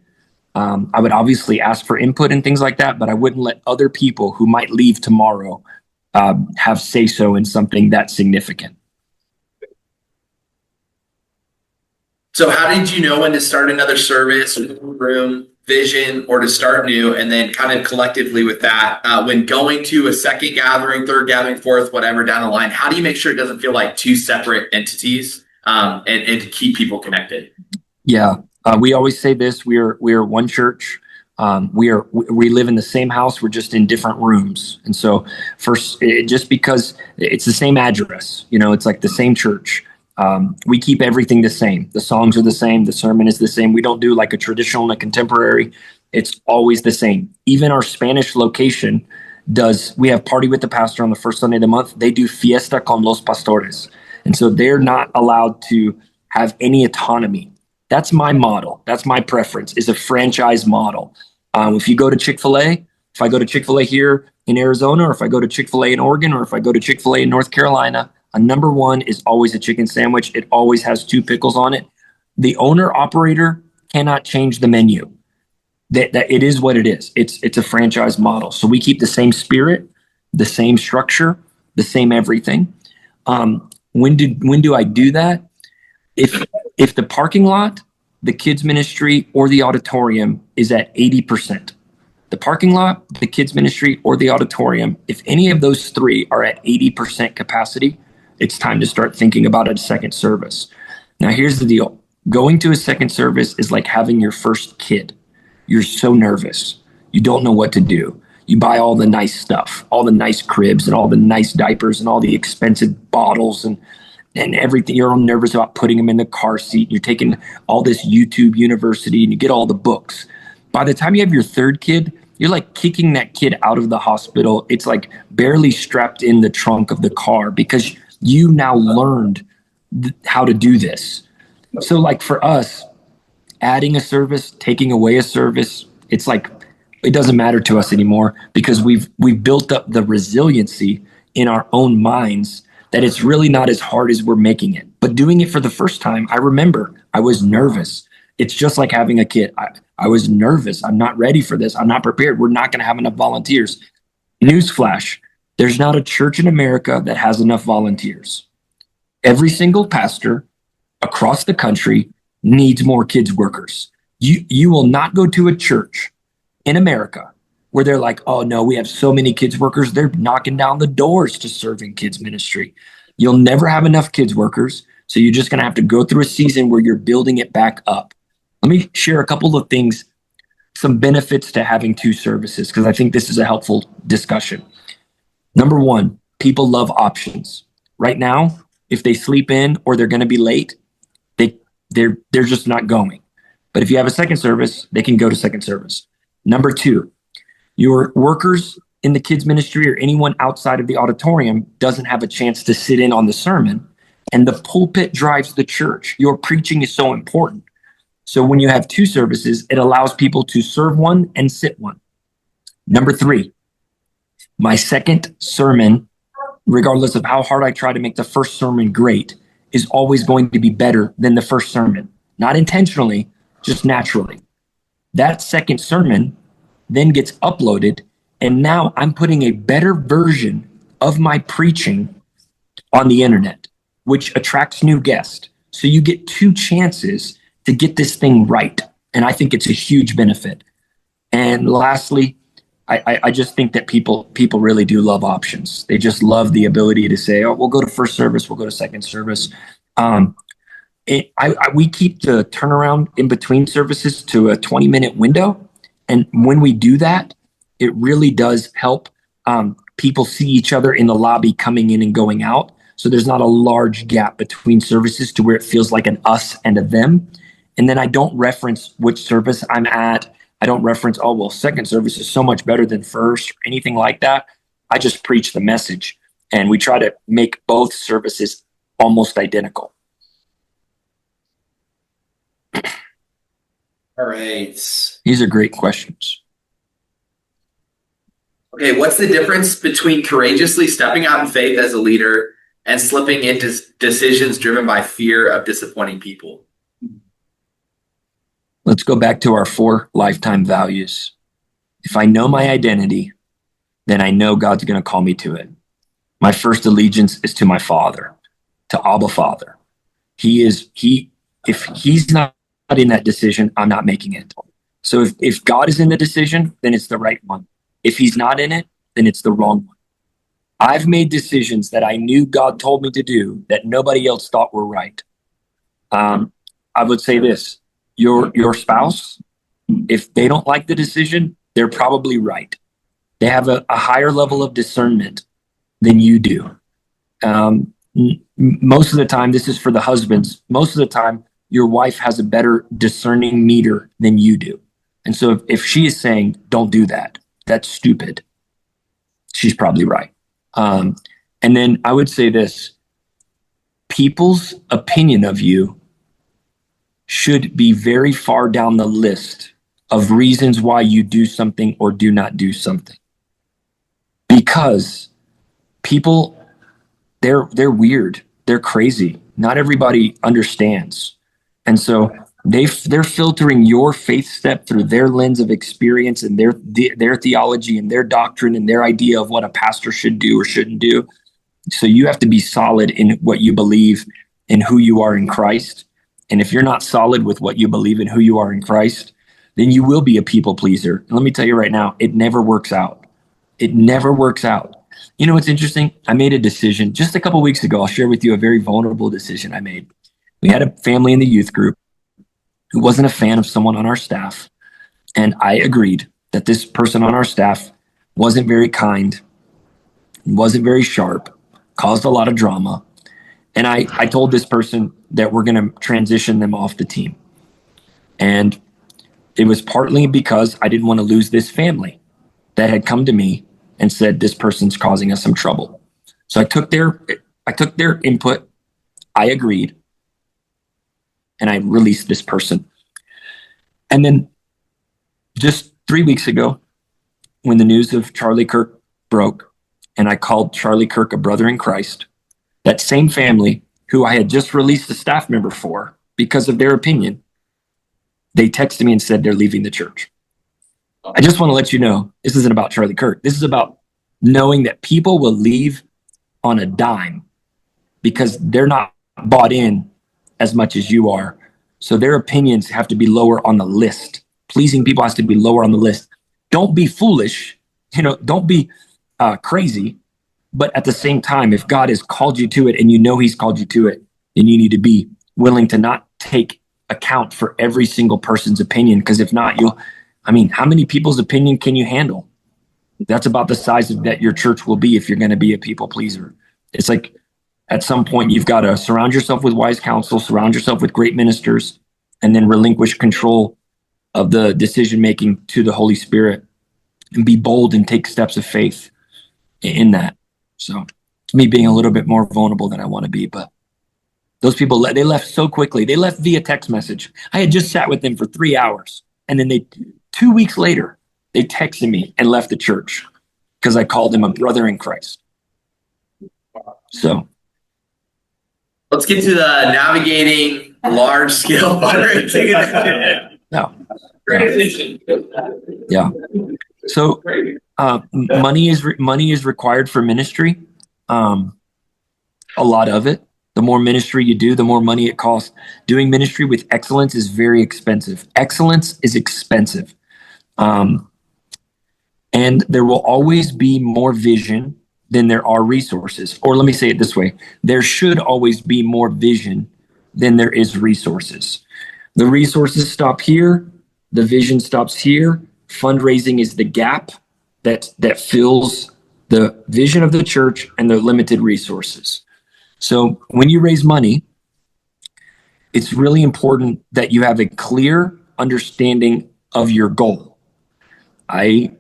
I would obviously ask for input and things like that, but I wouldn't let other people who might leave tomorrow have say-so in something that significant. So how did you know when to start another service, room, vision, or to start new? And then kind of collectively with that, when going to a second gathering, third gathering, fourth, whatever down the line, how do you make sure it doesn't feel like two separate entities and to keep people connected? Yeah, we always say this, we are one church. We live in the same house, we're just in different rooms. And so just because it's the same address, it's like the same church. We keep everything the same. The songs are the same. The sermon is the same. We don't do like a traditional and a contemporary. It's always the same. Even our Spanish location we have Party with the Pastor on the first Sunday of the month. They do Fiesta con los Pastores. And so they're not allowed to have any autonomy. That's my model. That's my preference, is a franchise model. If you go to Chick-fil-A, if I go to Chick-fil-A here in Arizona, or if I go to Chick-fil-A in Oregon, or if I go to Chick-fil-A in North Carolina, a number one is always a chicken sandwich. It always has 2 pickles on it. The owner operator cannot change the menu. That it is what it is. It's a franchise model. So we keep the same spirit, the same structure, the same everything. When do I do that? If the parking lot, the kids ministry, or the auditorium is at 80%, the parking lot, the kids ministry, or the auditorium, if any of those 3 are at 80% capacity, it's time to start thinking about a second service. Now, here's the deal. Going to a second service is like having your first kid. You're so nervous. You don't know what to do. You buy all the nice stuff, all the nice cribs and all the nice diapers and all the expensive bottles and everything. You're all nervous about putting them in the car seat. You're taking all this YouTube university and you get all the books. By the time you have your 3rd kid, you're like kicking that kid out of the hospital. It's like barely strapped in the trunk of the car because you now learned how to do this. So like for us, adding a service, taking away a service, it's like it doesn't matter to us anymore because we've built up the resiliency in our own minds that it's really not as hard as we're making it. But doing it for the first time, I remember I was nervous. It's just like having a kid. I was nervous. I'm not ready for this. I'm not prepared. We're not going to have enough volunteers. Newsflash, there's not a church in America that has enough volunteers. Every single pastor across the country needs more kids workers. You will not go to a church in America where they're like, oh no, we have so many kids workers. They're knocking down the doors to serving kids ministry. You'll never have enough kids workers. So you're just going to have to go through a season where you're building it back up. Let me share a couple of things, some benefits to having 2 services, because I think this is a helpful discussion. Number 1, people love options. Right now, if they sleep in or they're going to be late, they're just not going. But if you have a second service, they can go to second service. Number 2, your workers in the kids ministry or anyone outside of the auditorium doesn't have a chance to sit in on the sermon, and the pulpit drives the church. Your preaching is so important. So when you have 2 services, it allows people to serve one and sit one. Number 3, my second sermon, regardless of how hard I try to make the first sermon great, is always going to be better than the first sermon. Not intentionally, just naturally. That second sermon then gets uploaded, and now I'm putting a better version of my preaching on the internet, which attracts new guests. So you get 2 chances to get this thing right. And I think it's a huge benefit. And lastly, I just think that people really do love options. They just love the ability to say, oh, we'll go to first service, we'll go to second service. We keep the turnaround in between services to a 20-minute window. And when we do that, it really does help people see each other in the lobby coming in and going out. So there's not a large gap between services to where it feels like an us and a them. And then I don't reference which service I'm at. I don't reference, oh, well, second service is so much better than first or anything like that. I just preach the message. And we try to make both services almost identical. All right. These are great questions. Okay, what's the difference between courageously stepping out in faith as a leader and slipping into decisions driven by fear of disappointing people? Let's go back to our 4 lifetime values. If I know my identity, then I know God's going to call me to it. My first allegiance is to my Father, to Abba Father. If he's not in that decision, I'm not making it. So if God is in the decision, then it's the right one. If he's not in it, then it's the wrong one. I've made decisions that I knew God told me to do that nobody else thought were right. I would say this, your spouse, if they don't like the decision, they're probably right. They have a higher level of discernment than you do. Most of the time, this is for the husbands. Most of the time, your wife has a better discerning meter than you do. And so if she is saying, don't do that, that's stupid, she's probably right. And then I would say this, people's opinion of you should be very far down the list of reasons why you do something or do not do something. Because people, they're weird. They're crazy. Not everybody understands. And so they're filtering your faith step through their lens of experience and their theology and their doctrine and their idea of what a pastor should do or shouldn't do. So you have to be solid in what you believe and who you are in Christ. And if you're not solid with what you believe and who you are in Christ, then you will be a people pleaser. And let me tell you right now, it never works out. It never works out. You know, what's interesting? I made a decision just a couple of weeks ago. I'll share with you a very vulnerable decision I made. We had a family in the youth group who wasn't a fan of someone on our staff. And I agreed that this person on our staff wasn't very kind, wasn't very sharp, caused a lot of drama. And I told this person that we're going to transition them off the team. And it was partly because I didn't want to lose this family that had come to me and said, this person's causing us some trouble. So I took their input. I agreed. And I released this person. And then just 3 weeks ago, when the news of Charlie Kirk broke, and I called Charlie Kirk a brother in Christ, that same family who I had just released a staff member for because of their opinion, they texted me and said they're leaving the church. I just want to let you know, this isn't about Charlie Kirk. This is about knowing that people will leave on a dime because they're not bought in as much as you are. So their opinions have to be lower on the list. Pleasing people has to be lower on the list. Don't be foolish, don't be crazy. But at the same time, if God has called you to it and you know he's called you to it, then you need to be willing to not take account for every single person's opinion. Because if not, how many people's opinion can you handle? That's about the size of that your church will be if you're going to be a people pleaser. It's like at some point you've got to surround yourself with wise counsel, surround yourself with great ministers, and then relinquish control of the decision making to the Holy Spirit and be bold and take steps of faith in that. So it's me being a little bit more vulnerable than I want to be, but those people, they left so quickly. They left via text message. I had just sat with them for 3 hours. And then 2 weeks later, they texted me and left the church because I called them a brother in Christ. So let's get to the navigating large scale fundraising. No. Yeah. So money is required for ministry. A lot of it. The more ministry you do, the more money it costs. Doing ministry with excellence is very expensive. Excellence is expensive. And there will always be more vision than there are resources. Or let me say it this way. There should always be more vision than there is resources. The resources stop here. The vision stops here. Fundraising is the gap that fills the vision of the church and the limited resources. So when you raise money, it's really important that you have a clear understanding of your goal. I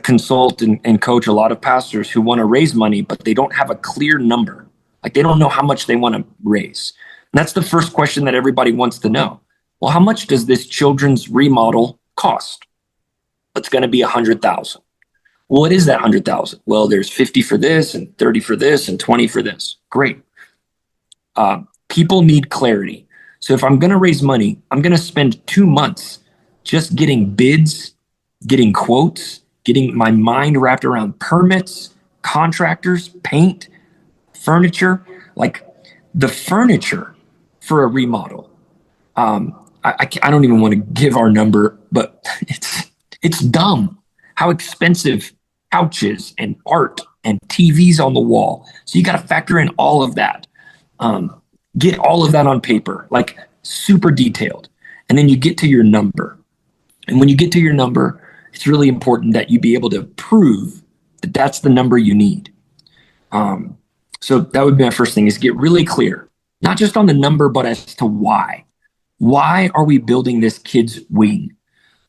consult and coach a lot of pastors who want to raise money, but they don't have a clear number. Like they don't know how much they want to raise. And that's the first question that everybody wants to know. Well, how much does this children's remodel cost? It's going to be $100,000. Well, what is that $100,000? Well, there's 50 for this and 30 for this and 20 for this. Great. People need clarity. So if I'm going to raise money, I'm going to spend 2 months just getting bids, getting quotes, getting my mind wrapped around permits, contractors, paint, furniture. Like the furniture for a remodel. I don't even want to give our number, but it's dumb how expensive couches and art and TVs on the wall. So you got to factor in all of that. Get all of that on paper, like super detailed. And then you get to your number. And when you get to your number, it's really important that you be able to prove that that's the number you need. So that would be my first thing, is get really clear, not just on the number, but as to why. Why are we building this kids wing?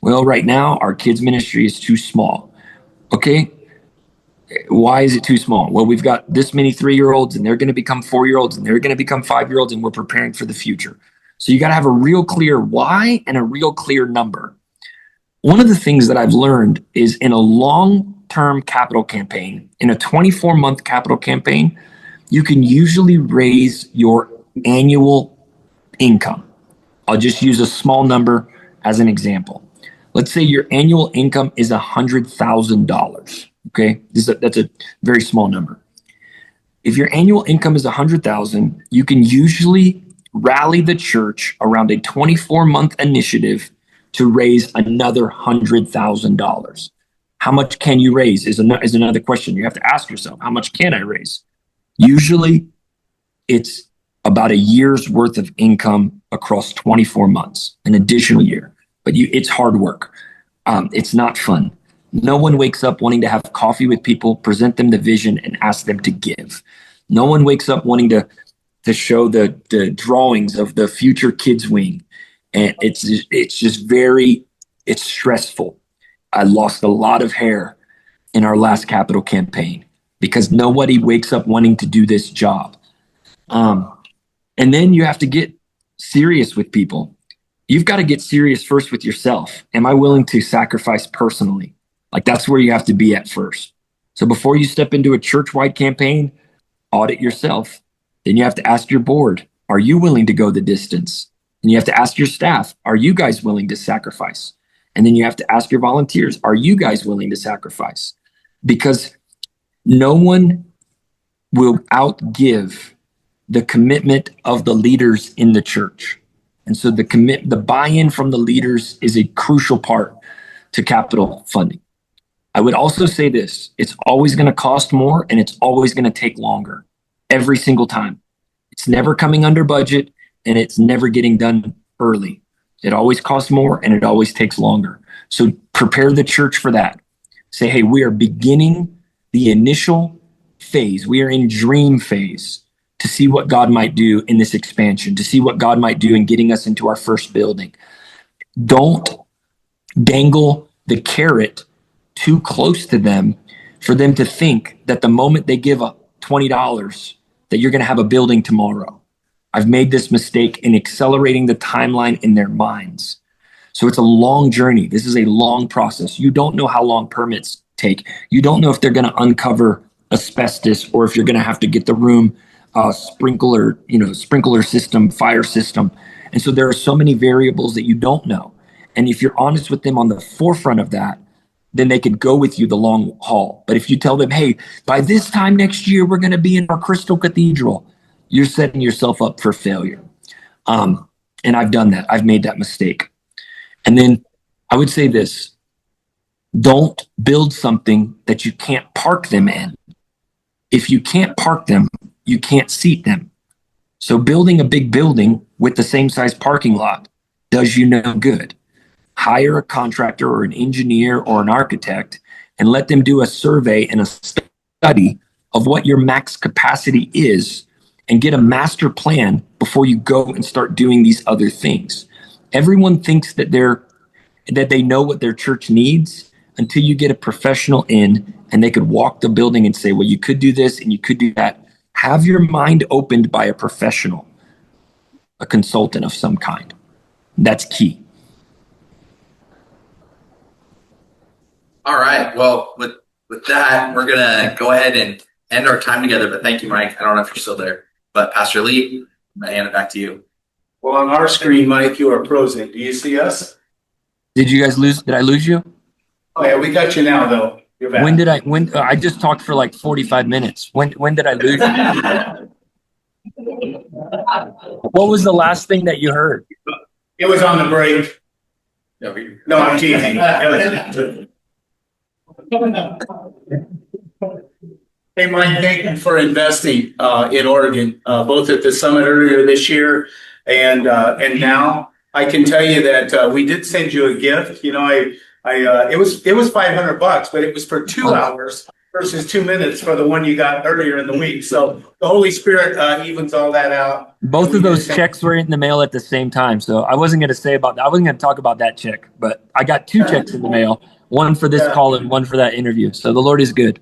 Well, right now, our kids ministry is too small. Okay. Why is it too small? Well, we've got this many 3-year-olds and they're going to become 4-year-olds and they're going to become 5-year-olds and we're preparing for the future. So you got to have a real clear why and a real clear number. One of the things that I've learned is in a long-term capital campaign, in a 24-month capital campaign, you can usually raise your annual income. I'll just use a small number as an example. Let's say your annual income is $100,000. Okay, that's a very small number. If your annual income is $100,000, you can usually rally the church around a 24-month initiative to raise another $100,000. How much can you raise is another question you have to ask yourself. How much can I raise? Usually, it's about a year's worth of income across 24 months, an additional year. But it's hard work. It's not fun. No one wakes up wanting to have coffee with people, present them the vision, and ask them to give. No one wakes up wanting to show the drawings of the future kids wing. And it's stressful. I lost a lot of hair in our last capital campaign because nobody wakes up wanting to do this job. And then you have to get serious with people. You've got to get serious first with yourself. Am I willing to sacrifice personally? Like that's where you have to be at first. So before you step into a church-wide campaign, audit yourself. Then you have to ask your board, are you willing to go the distance? And you have to ask your staff, are you guys willing to sacrifice? And then you have to ask your volunteers, are you guys willing to sacrifice? Because no one will outgive the commitment of the leaders in the church. And so the buy-in from the leaders is a crucial part to capital funding. I would also say this, it's always going to cost more and it's always going to take longer every single time. It's never coming under budget and it's never getting done early. It always costs more and it always takes longer. So prepare the church for that. Say, hey, we are beginning the initial phase. We are in dream phase to see what God might do in this expansion, to see what God might do in getting us into our first building. Don't dangle the carrot too close to them for them to think that the moment they give up $20 that you're going to have a building tomorrow. I've made this mistake in accelerating the timeline in their minds. So it's a long journey. This is a long process. You don't know how long permits take. You don't know if they're going to uncover asbestos or if you're going to have to get the room sprinkler system, fire system. And so there are so many variables that you don't know. And if you're honest with them on the forefront of that, then they could go with you the long haul. But if you tell them, hey, by this time next year, we're going to be in our Crystal Cathedral, you're setting yourself up for failure. And I've done that. I've made that mistake. And then I would say this, don't build something that you can't park them in. If you can't park them, you can't seat them. So building a big building with the same size parking lot does you no good. Hire a contractor or an engineer or an architect and let them do a survey and a study of what your max capacity is and get a master plan before you go and start doing these other things. Everyone thinks that they know what their church needs until you get a professional in and they could walk the building and say, well, you could do this and you could do that. Have your mind opened by a professional, a consultant of some kind. That's key. All right. Well, with that, we're going to go ahead and end our time together. But thank you, Mike. I don't know if you're still there. But Pastor Lee, I'm going to hand it back to you. Well, on our screen, Mike, you are frozen. Do you see us? Did you guys lose? Did I lose you? Oh, yeah, we got you now, though. You're back. I just talked for like 45 minutes. When did I lose you? What was the last thing that you heard? It was on the break. No, I'm teasing. Hey, Mike, thank you for investing in Oregon, both at the summit earlier this year and now. I can tell you that we did send you a gift. You know, it was $500, but it was for 2 hours versus 2 minutes for the one you got earlier in the week. So the Holy Spirit evens all that out. Both of those checks were in the mail at the same time. So I wasn't going to say about that. I wasn't going to talk about that check, but I got 2 checks in the mail, one for this call and one for that interview. So the Lord is good.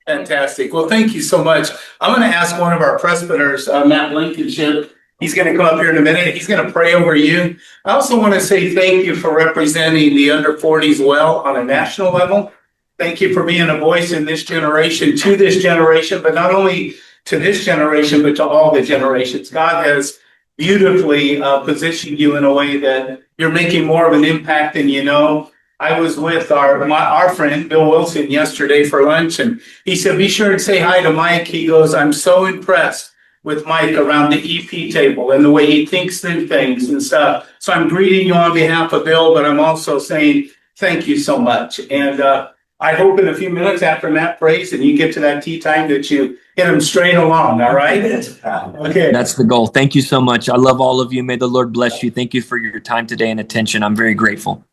Fantastic. Well, thank you so much. I'm going to ask one of our presbyters, Matt Blankenship. He's going to come up here in a minute. He's going to pray over you. I also want to say thank you for representing the under 40s well on a national level. Thank you for being a voice in this generation, to this generation, but not only to this generation, but to all the generations. God has beautifully positioned you in a way that you're making more of an impact than you know. I was with our friend Bill Wilson yesterday for lunch, and he said, be sure and say hi to Mike. He goes, I'm so impressed with Mike around the EP table and the way he thinks through things and stuff. So I'm greeting you on behalf of Bill, but I'm also saying thank you so much. And I hope in a few minutes after Matt prays and you get to that tea time that you hit him straight along, all right? Okay. That's the goal. Thank you so much. I love all of you. May the Lord bless you. Thank you for your time today and attention. I'm very grateful.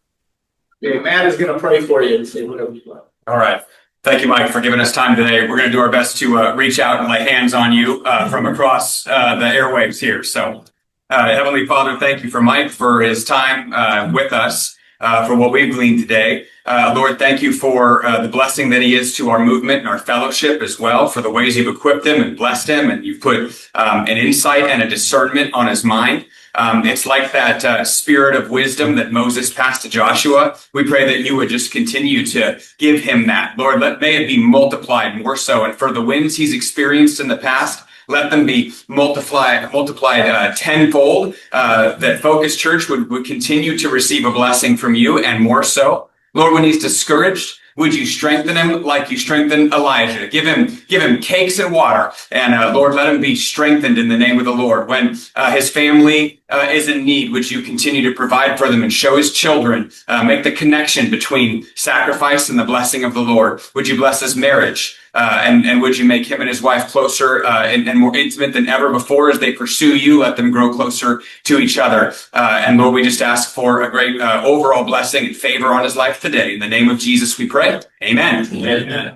Okay, Matt is going to pray for you and say whatever you want. All right. Thank you, Mike, for giving us time today. We're going to do our best to reach out and lay hands on you from across the airwaves here. So, Heavenly Father, thank you for Mike, for his time with us, for what we've gleaned today. Lord, thank you for the blessing that he is to our movement and our fellowship as well, for the ways you've equipped him and blessed him, and you've put an insight and a discernment on his mind. It's like that spirit of wisdom that Moses passed to Joshua. We pray that you would just continue to give him that. Lord, may it be multiplied more so. And for the wins he's experienced in the past, let them be multiplied tenfold, that Focus Church would continue to receive a blessing from you and more so. Lord, when he's discouraged, would you strengthen him like you strengthened Elijah? Give him cakes and water. And Lord, let him be strengthened in the name of the Lord. When his family is in need, would you continue to provide for them and show his children, make the connection between sacrifice and the blessing of the Lord? Would you bless his marriage? And would you make him and his wife closer and more intimate than ever before as they pursue you? Let them grow closer to each other. And Lord, we just ask for a great overall blessing and favor on his life today. In the name of Jesus, we pray. Amen. Amen.